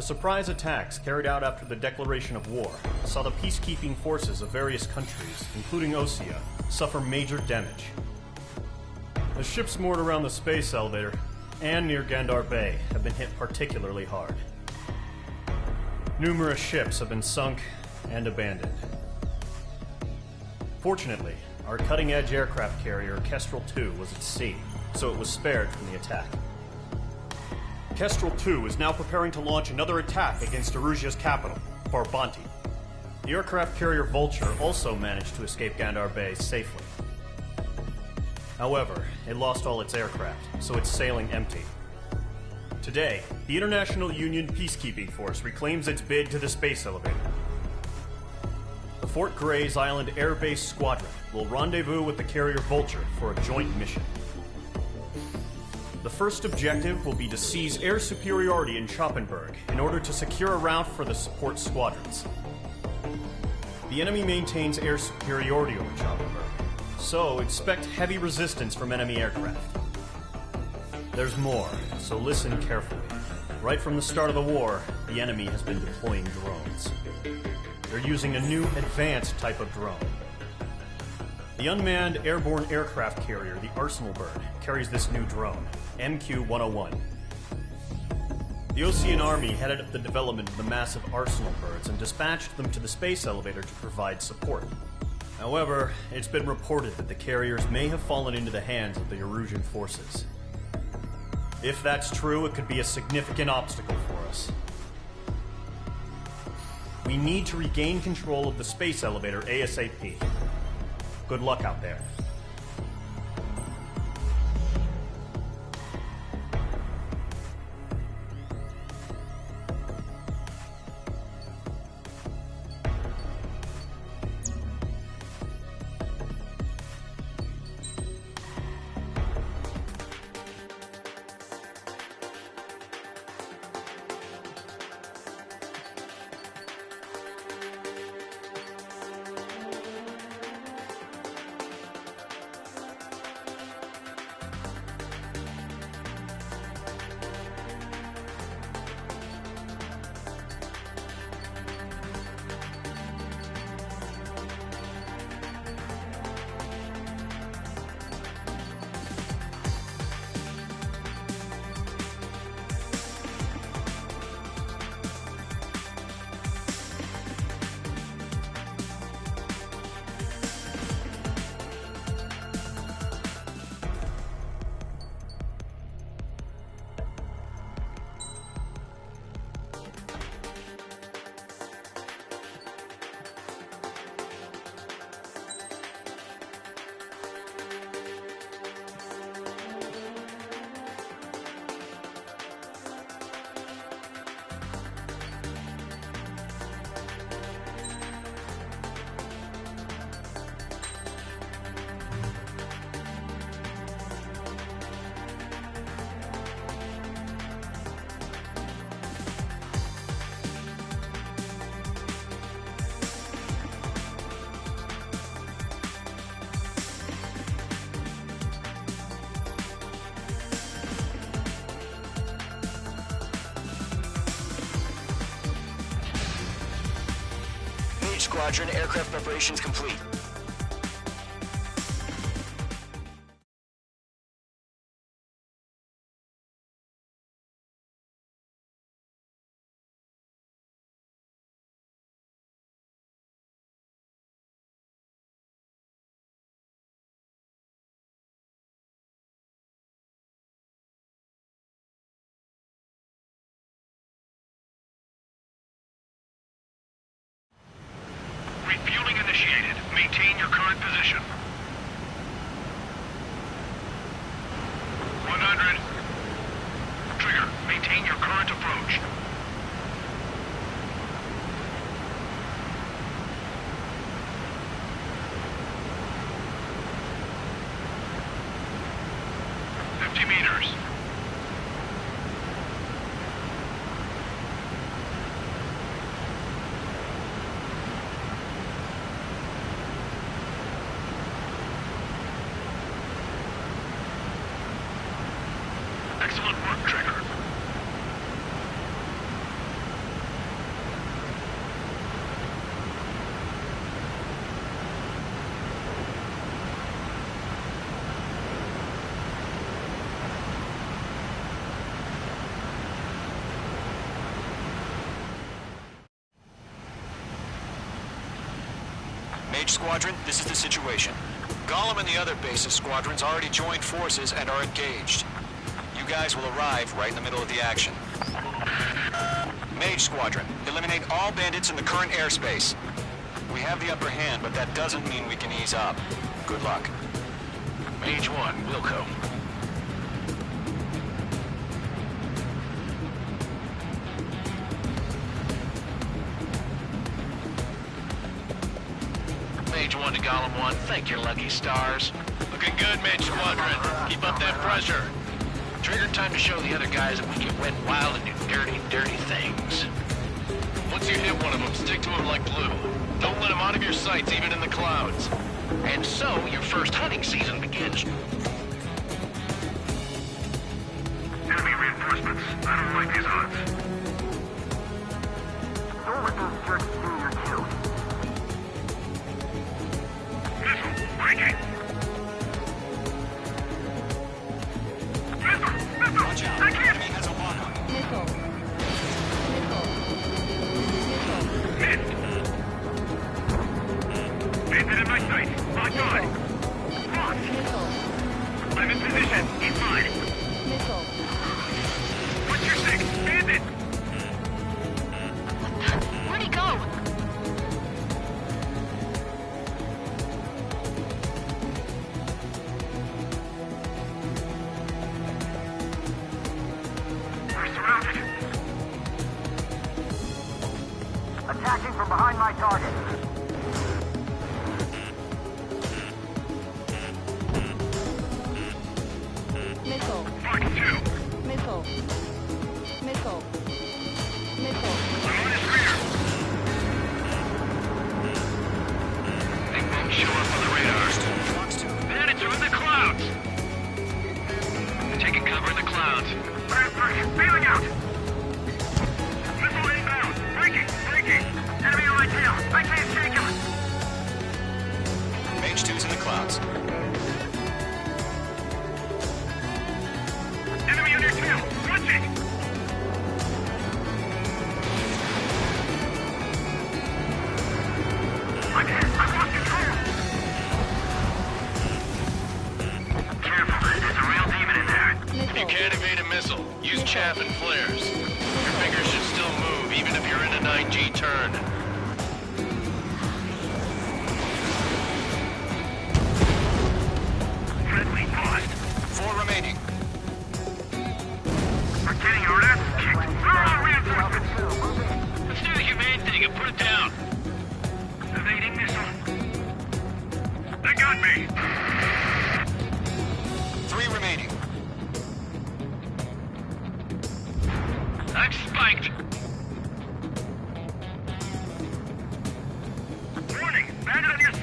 surprise attacks carried out after the declaration of war saw the peacekeeping forces of various countries, including Osea, suffer major damage. The ships moored around the space elevator and near Gandar Bay have been hit particularly hard. Numerous ships have been sunk and abandoned. Fortunately, our cutting-edge aircraft carrier Kestrel II was at sea, so it was spared from the attack. Kestrel II is now preparing to launch another attack against Erusia's capital, Farbanti. The aircraft carrier Vulture also managed to escape Gandar Bay safely. However, it lost all its aircraft, so it's sailing empty. Today, the International Union Peacekeeping Force reclaims its bid to the space elevator. The Fort Grays Island Air Base Squadron will rendezvous with the carrier Vulture for a joint mission. The first objective will be to seize air superiority in Schoppenberg in order to secure a route for the support squadrons. The enemy maintains air superiority over Schoppenberg, so expect heavy resistance from enemy aircraft. There's more, so listen carefully. Right from the start of the war, the enemy has been deploying drones. They're using a new advanced type of drone. The unmanned airborne aircraft carrier, the Arsenal Bird, carries this new drone, MQ-101. The Osean Army headed up the development of the massive Arsenal Birds and dispatched them to the space elevator to provide support. However, it's been reported that the carriers may have fallen into the hands of the Erusian forces. If that's true, it could be a significant obstacle for us. We need to regain control of the space elevator ASAP. Good luck out there. Squadron, aircraft preparations complete. Refueling initiated. Maintain your current position. 100. Trigger, maintain your current approach. Meters. Mage Squadron, this is the situation. Golem and the other base's squadrons already joined forces and are engaged. You guys will arrive right in the middle of the action. Mage Squadron, eliminate all bandits in the current airspace. We have the upper hand, but that doesn't mean we can ease up. Good luck. Mage 1, Wilco. Mage 1 to Golem 1, thank your lucky stars. Looking good, Mage Squadron. Keep up that pressure. Trigger, time to show the other guys that we get wet and wild and do dirty, dirty things. Once you hit one of them, stick to him like glue. Don't let him out of your sights, even in the clouds. And so, your first hunting season begins. Enemy reinforcements. I don't like these odds. Don't let those jerks steal your kills. Missile, breaking. Watch out. Enemy has a lock-on. Missile. Missed. Bandit in my sight. Locked on. Lost. I'm in position. He's mine. Missile. What's your six? Bandit! Where'd he go? We're surrounded. Attacking from behind my target. Missile. Mark 2. Missile. Missile. Missile. I'm on his rear. They won't show up on the radars. Bandits are in the clouds. Taking cover in the clouds. Bailing out. Missile inbound. Breaking. Enemy on my tail. I can't shake him. Mage 2's in the clouds. Enemy on your tail. Watching. I'm hit. I've lost control. Careful. There's a real demon in there. You can't evade a missile. Use chaff and flares. Your fingers should still move, even if you're in a 9G turn. Friendly lost. 4 remaining. We're getting our ass kicked. Where are our reinforcements? Let's do the humane thing and put it down. Evading missile. They got me. 3 remaining. I'm spiked. Warning, bandit on your 6.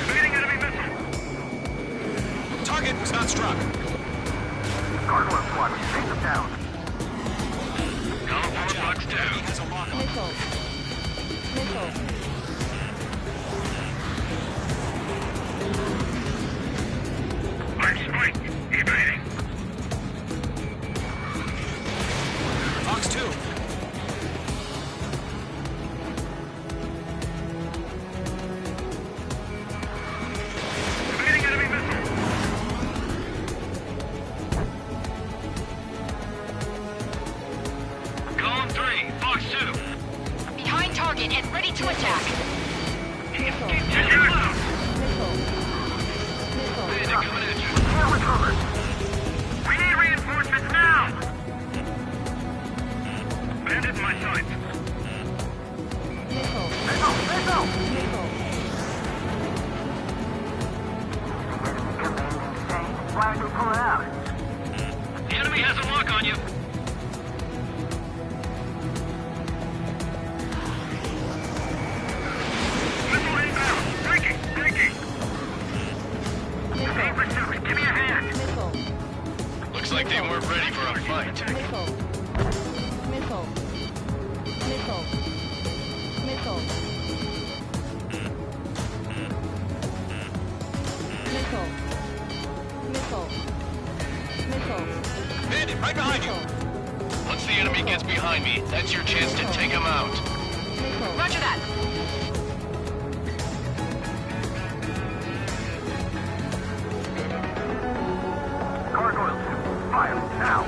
Evading enemy missile. Target was not struck. Gargoyle squadron, take them down. Golem 4 bucks Enemy down. has a lock-on. Missile. Missile. I'm spiked. Evading. Fox 2. Evading enemy missile. Column 3, Fox 2. Behind target and ready to attack. He escaped to the clouds. Missile. Missile. Bandit coming at you. We're covered. We need reinforcements now. Bandit in my sights. Missile. Missile! Missile. Why aren't you pulling out? The enemy has a lock on you. Missile inbound. Breaking. Hey, pursuit, give me a hand. Missile. Looks like they weren't ready for a fight. Missile. Missile. Missile. Missile. Missile. Missile. Missile. Bandit, right behind you. Missile. Once the enemy gets behind me, that's your chance to take him out. Roger that. Gargoyle 2, fire now.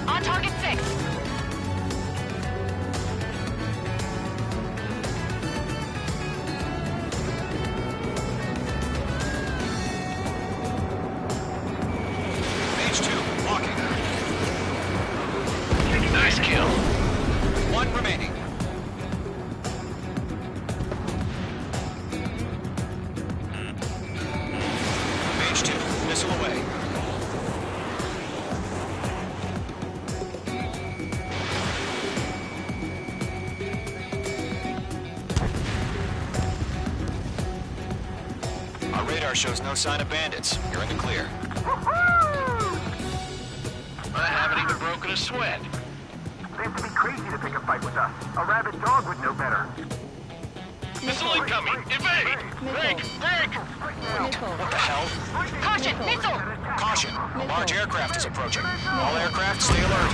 On target 6. Nice kill. One remaining. Mage 2, missile away. Our radar shows no sign of bandits. You're in the clear. I haven't even broken a sweat. They have to be crazy to pick a fight with us. A rabid dog would know better. Missile incoming! Evade! Break! Break! What the hell? Caution! Missile! Caution! A large aircraft is approaching. All aircraft, stay alert.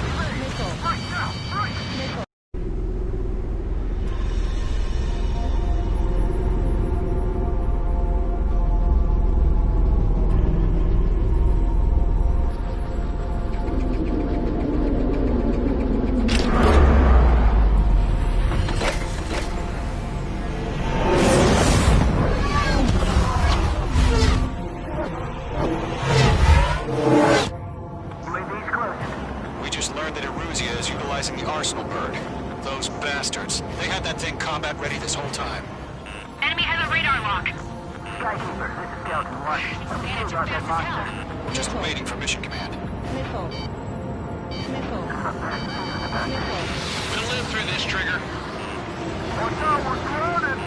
We just learned that Eruzia is utilizing the Arsenal bird. Those bastards. They had that thing combat ready this whole time. Enemy has a radar lock. Skykeeper, this is Skeleton 1. Shield our dead monster. We're just waiting for mission command. We'll live through this, Trigger. Watch out, we're surrounded!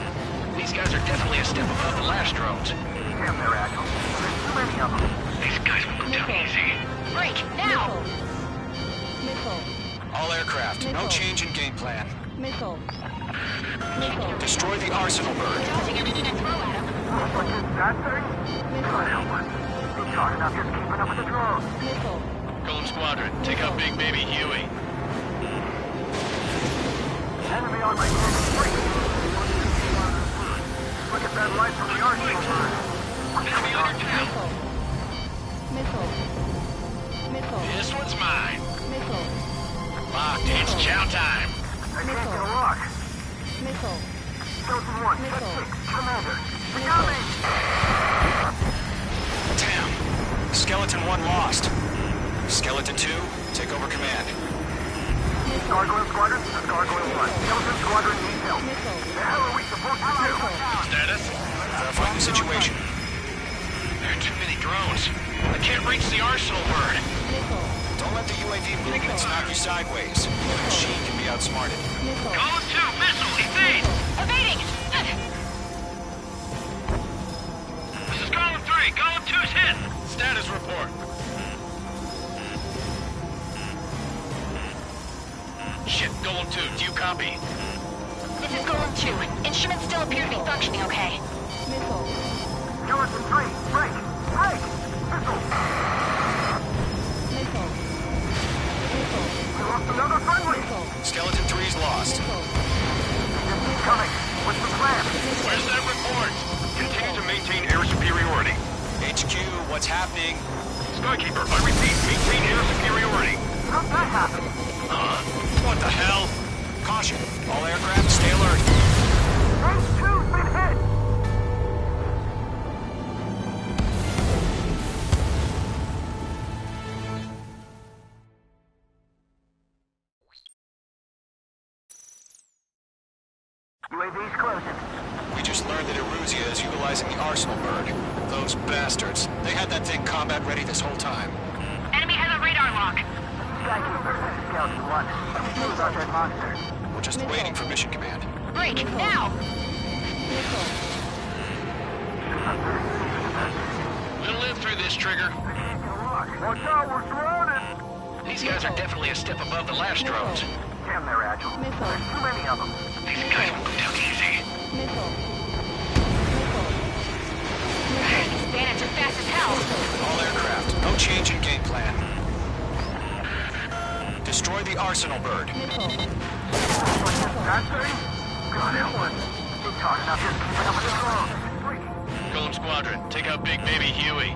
These guys are definitely a step above the last drones. Damn, they're agile. There's too many of them. These guys will go down easy. Break! Now! All aircraft, no change in game plan. Destroy the Arsenal bird. What's that thing? God help us. It's hard enough just keeping up with the drones. Golem Squadron, take out Big Baby Huey. Enemy on my free. Look at that light from the Arsenal bird. Enemy on your tail. This one's mine. Locked. It's chow time. I can't get a lock. Skeleton 1, Set 6, Commander. We got me! Damn. Skeleton 1 lost. Skeleton 2, take over command. Gargoyle Squadron, this is Gargoyle 1. Skeleton Squadron needs help. The hell are we supposed to do? Status? Verifying the situation. There are too many drones. I can't reach the Arsenal bird. Don't let the UAV movements knock you sideways. The machine can be outsmarted. Golem 2, missile, evade! Evading! This is Golem 3. Golem 2's hit. Status report. Shit, Golem 2, do you copy? This is Golem 2. Instruments still appear to be functioning okay. Skeleton 3, break! Break! Missile! We lost another friendly! Skeleton 3's lost. Coming! What's the plan? Where's that report? Continue to maintain air superiority. HQ, what's happening? Skykeeper, I repeat, maintain air superiority. How'd that happen? What the hell? Caution. All aircraft, stay alert. H2's been hit! UAV's closing. We just learned that Eruzia is utilizing the Arsenal bird. Those bastards. They had that thing combat ready this whole time. Enemy has a radar lock. Skykeeper, this is Skeleton 1. Shield our dead monster. We're just waiting for mission command. Break! Now! We'll live through this, Trigger. Watch out, we're surrounded! These guys are definitely a step above the last drones. Damn, they're agile. There's too many of them. These guys will go down easy. These bandits are fast as hell. All aircraft, no change in Arsenal bird. That thing? God help us. It's hard enough just keeping up with this road. Golem Squadron, take out Big Baby Huey.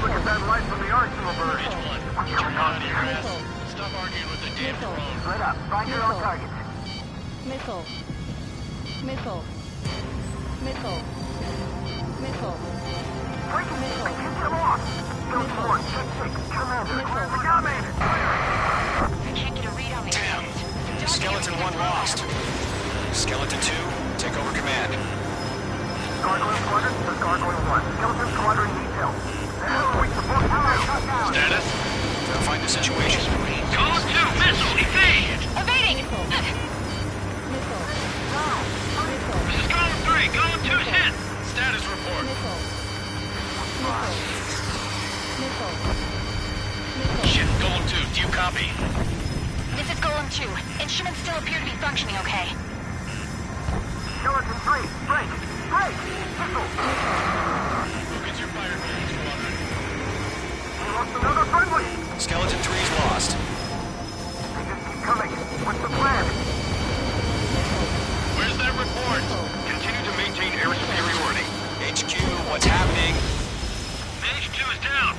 Look at that light from the Arsenal bird. What's going on here? Stop arguing with the damn drone. Split up. Find your own targets. Missile. Missile. Missile. Missile. Break it. I can't get them off. Don't forward. Check 6. Commander. Where's the commander? I can't get a read on these Damn. guys. Skeleton 1 lost. Skeleton 2, take over command. Gargoyle Squadron, this is Gargoyle 1. Skeleton Squadron detail. The hell are we supposed to do? Status? Verifying the situation. Golem 2, missile, evade! Evading! This is Golem 3, Golem 2's hit! Status report. Shit, Golem 2, do you copy? This is Golem 2. Instruments still appear to be functioning okay. Skeleton 3, break! Break! Missile! Focus your fire, Golem Squadron. We lost another friendly! Skeleton 3's lost. They just keep coming. What's the plan? Where's that report? Continue to maintain air superiority. HQ, what's happening? Mage 2 is down.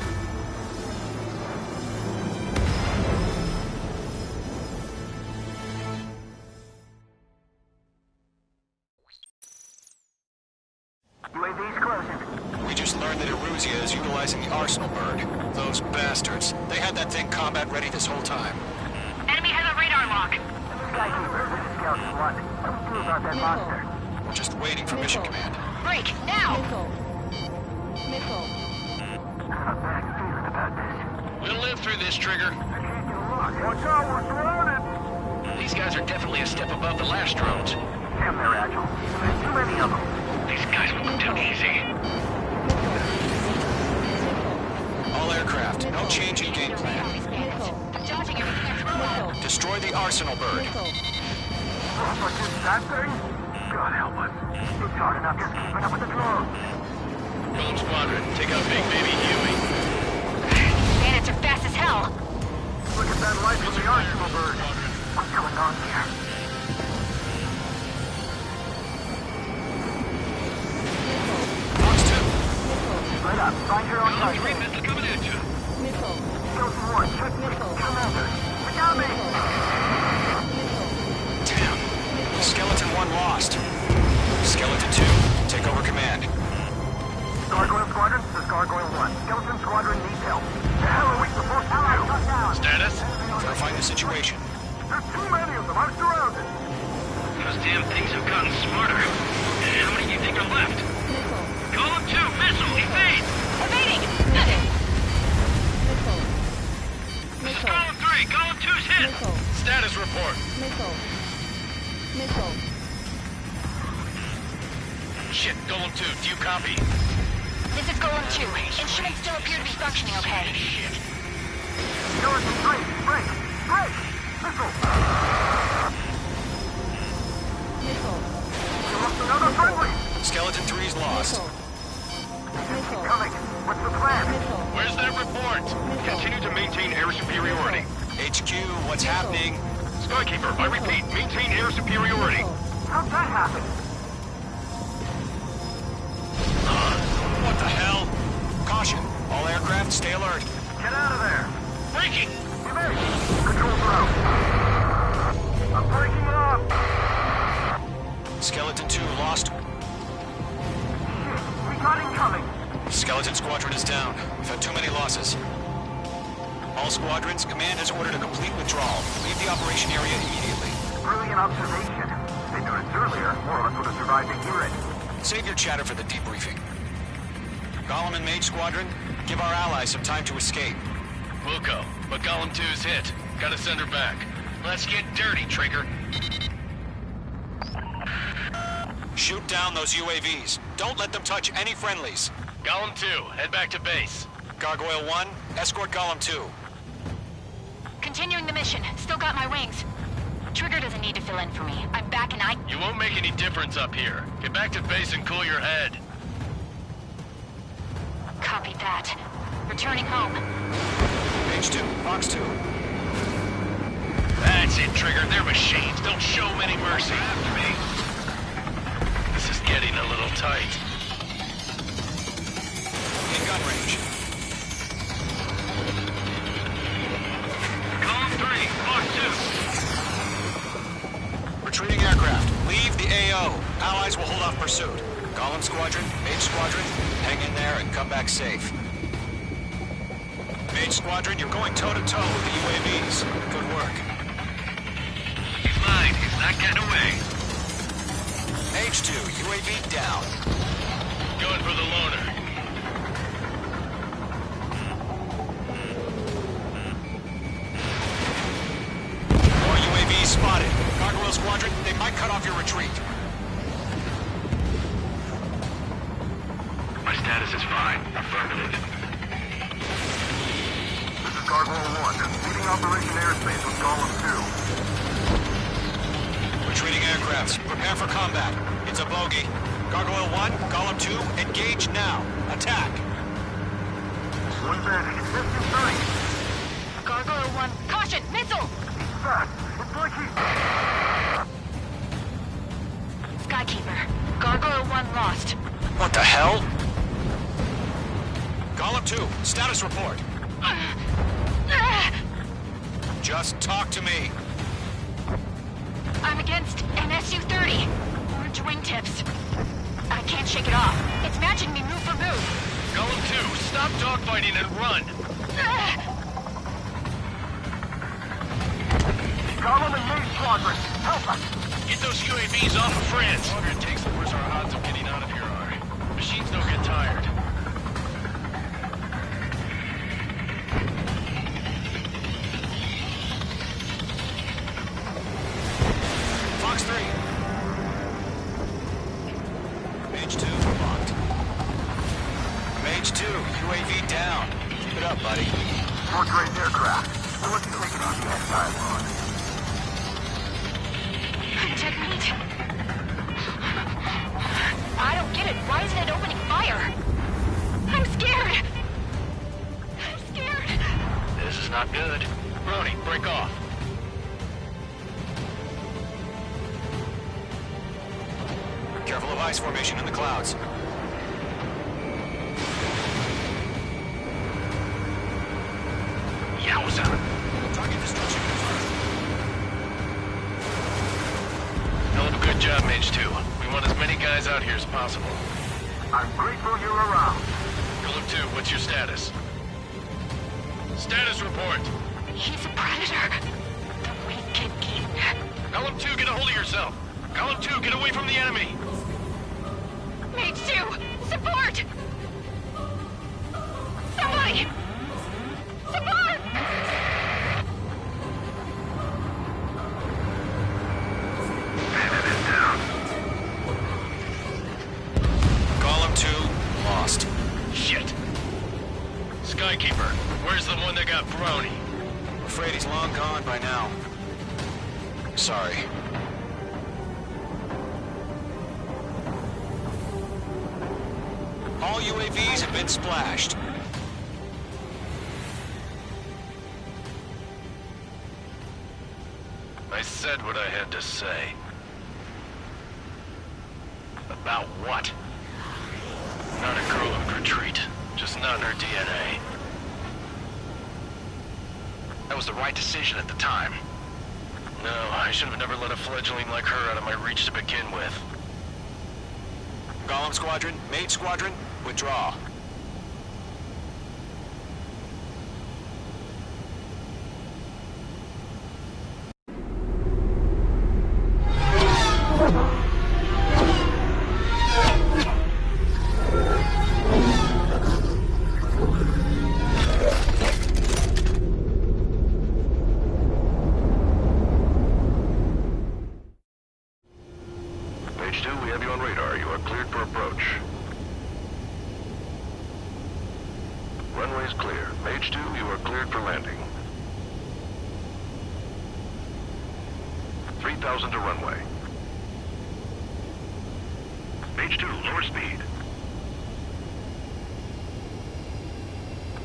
UAV's closing. We just learned that Eruzia is utilizing the Arsenal bird. Those bastards. They had that thing combat ready this whole time. Enemy has a radar lock. Skykeeper, this is Skeleton 1. What do we do about that monster? We're just waiting for mission command. Break, now! Missile. I have a bad feeling about this. We'll live through this, Trigger. Watch out, we're surrounded! These guys are definitely a step above the last drones. Damn, they're agile. There's too many of them. These guys won't go down easy. All aircraft, no change in game plan. Dodging everything I throw at him. Destroy the Arsenal bird. What's that thing? God help us. It's hard enough just keeping up with the drones. Golem Squadron, take out Big Baby Huey. Bandits are fast as hell. Look at that light from the Arsenal bird. What's going on here? Box 2. Split up. Find your own target. Missile coming at you. Skeleton 1, check 6. Commander. We got me! Damn. Skeleton 1 lost. Skeleton 2, take over command. Gargoyle Squadron, this is Gargoyle 1. Skeleton Squadron detail. The hell are we supposed to do? Status? Verifying the situation. There's too many of them. I'm surrounded. Those damn things have gotten smarter. How many do you think are left? Golem 2, missile, evade! Evading! This is Golem 3, Golem 2's hit! Status report. Missile. Shit, Golem 2, do you copy? This is Golem 2. Instruments still appear to be functioning okay. Skeleton 3, break! Break! Missile! You lost another friendly! Skeleton 3's lost. Keep coming. What's the plan? Where's that report? Continue to maintain air superiority. HQ, what's happening? Skykeeper, I repeat, maintain air superiority. How'd that happen? What the hell? Caution. All aircraft, stay alert. Get out of there! Breaking! Evade! Controls are out. I'm breaking it up! Skeleton 2 lost. We got incoming! Skeleton Squadron is down. We've had too many losses. All squadrons, command has ordered a complete withdrawal. Leave the operation area immediately. Brilliant observation. They noticed earlier, more of us would have survived to hear it. Save your chatter for the debriefing. Golem and Mage Squadron, give our allies some time to escape. We'll go, but Golem 2's hit. Gotta send her back. Let's get dirty, Trigger. Shoot down those UAVs. Don't let them touch any friendlies. Golem 2, head back to base. Gargoyle 1, escort Golem 2. Continuing the mission. Still got my wings. Trigger doesn't need to fill in for me. I'm back and I... You won't make any difference up here. Get back to base and cool your head. Copy that. Returning home. Mage 2, Fox 2. That's it, Trigger. They're machines. Don't show them any mercy. After me. This is getting a little tight. In gun range. Column 3, Fox 2. Retreating aircraft. Leave the AO. Allies will hold off pursuit. Golem Squadron, Mage Squadron, hang in there and come back safe. Mage Squadron, you're going toe-to-toe with the UAVs. Good work. He's mine. He's not getting away. Mage 2, UAV down. Going for the loner. More UAVs spotted. Gargoyle Squadron, they might cut off your retreat. My status is fine. Affirmative. This is Gargoyle 1. Leading Operation Airspace with Golem 2. Retreating aircrafts, prepare for combat. It's a bogey. Gargoyle 1, Golem 2, engage now. Attack. One bandit. Distance 30. Gargoyle 1, caution, missile! Fast. It's like he's... Skykeeper, Gargoyle 1 lost. What the hell? Golem 2, status report. Just talk to me. I'm against an Su-30. Orange wingtips. I can't shake it off. It's matching me move for move. Golem 2, stop dogfighting and run. Golem and Mage Squadron, help us! Get those UAVs off of France. The longer it takes, the worse our odds of getting out of here are. Machines don't get tired. Fox 3. Mage 2, locked. Mage 2, UAV down. Keep it up, buddy. More great aircraft. We'll let you take it on the anti-log. Technique. I don't get it. Why isn't it opening fire? I'm scared. I'm scared. This is not good. Brony, break off. Careful of ice formation in the clouds. Yowza. Target destruction confirmed. Hell of a good job, Mage 2. We want as many guys out here as possible. I'm grateful you're around. Golem 2, what's your status? Status report. He's a predator. The weak get eaten. Golem 2, get a hold of yourself. Golem 2, get away from the enemy. Mage 2, support! Somebody! Support! Bandit is down. Golem 2, lost. Shit. Skykeeper, where's the one that got Brony? I'm afraid he's long gone by now. Sorry. All UAVs have been splashed. I said what I had to say. About what? Not a girl who'd retreat. Just not in her DNA. That was the right decision at the time. No, I should have never let a fledgling like her out of my reach to begin with. Golem Squadron, Mage Squadron, withdraw. Mage 2, we have you on radar. You are cleared for approach. Runway's clear. Mage 2, you are cleared for landing. 3,000 to runway. Mage 2, lower speed.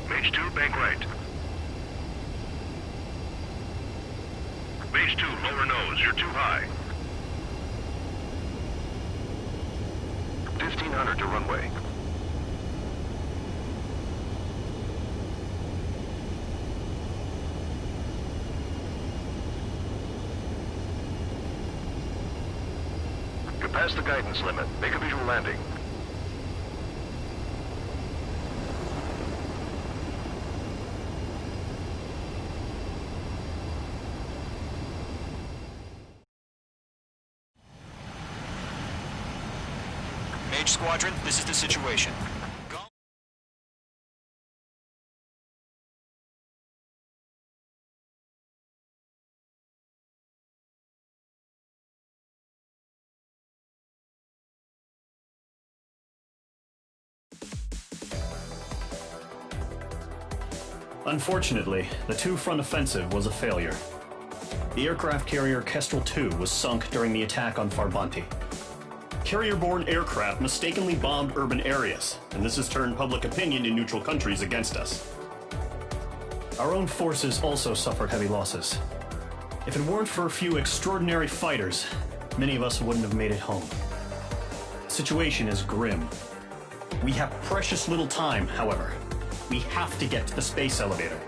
Mage 2, bank right. Mage 2, lower nose. You're too high. 1500 to runway. You're past the guidance limit. Make a visual landing. Mage Squadron, this is the situation. Go. Unfortunately, the two-front offensive was a failure. The aircraft carrier Kestrel II was sunk during the attack on Farbanti. Carrier-borne aircraft mistakenly bombed urban areas, and this has turned public opinion in neutral countries against us. Our own forces also suffered heavy losses. If it weren't for a few extraordinary fighters, many of us wouldn't have made it home. The situation is grim. We have precious little time, however. We have to get to the space elevator.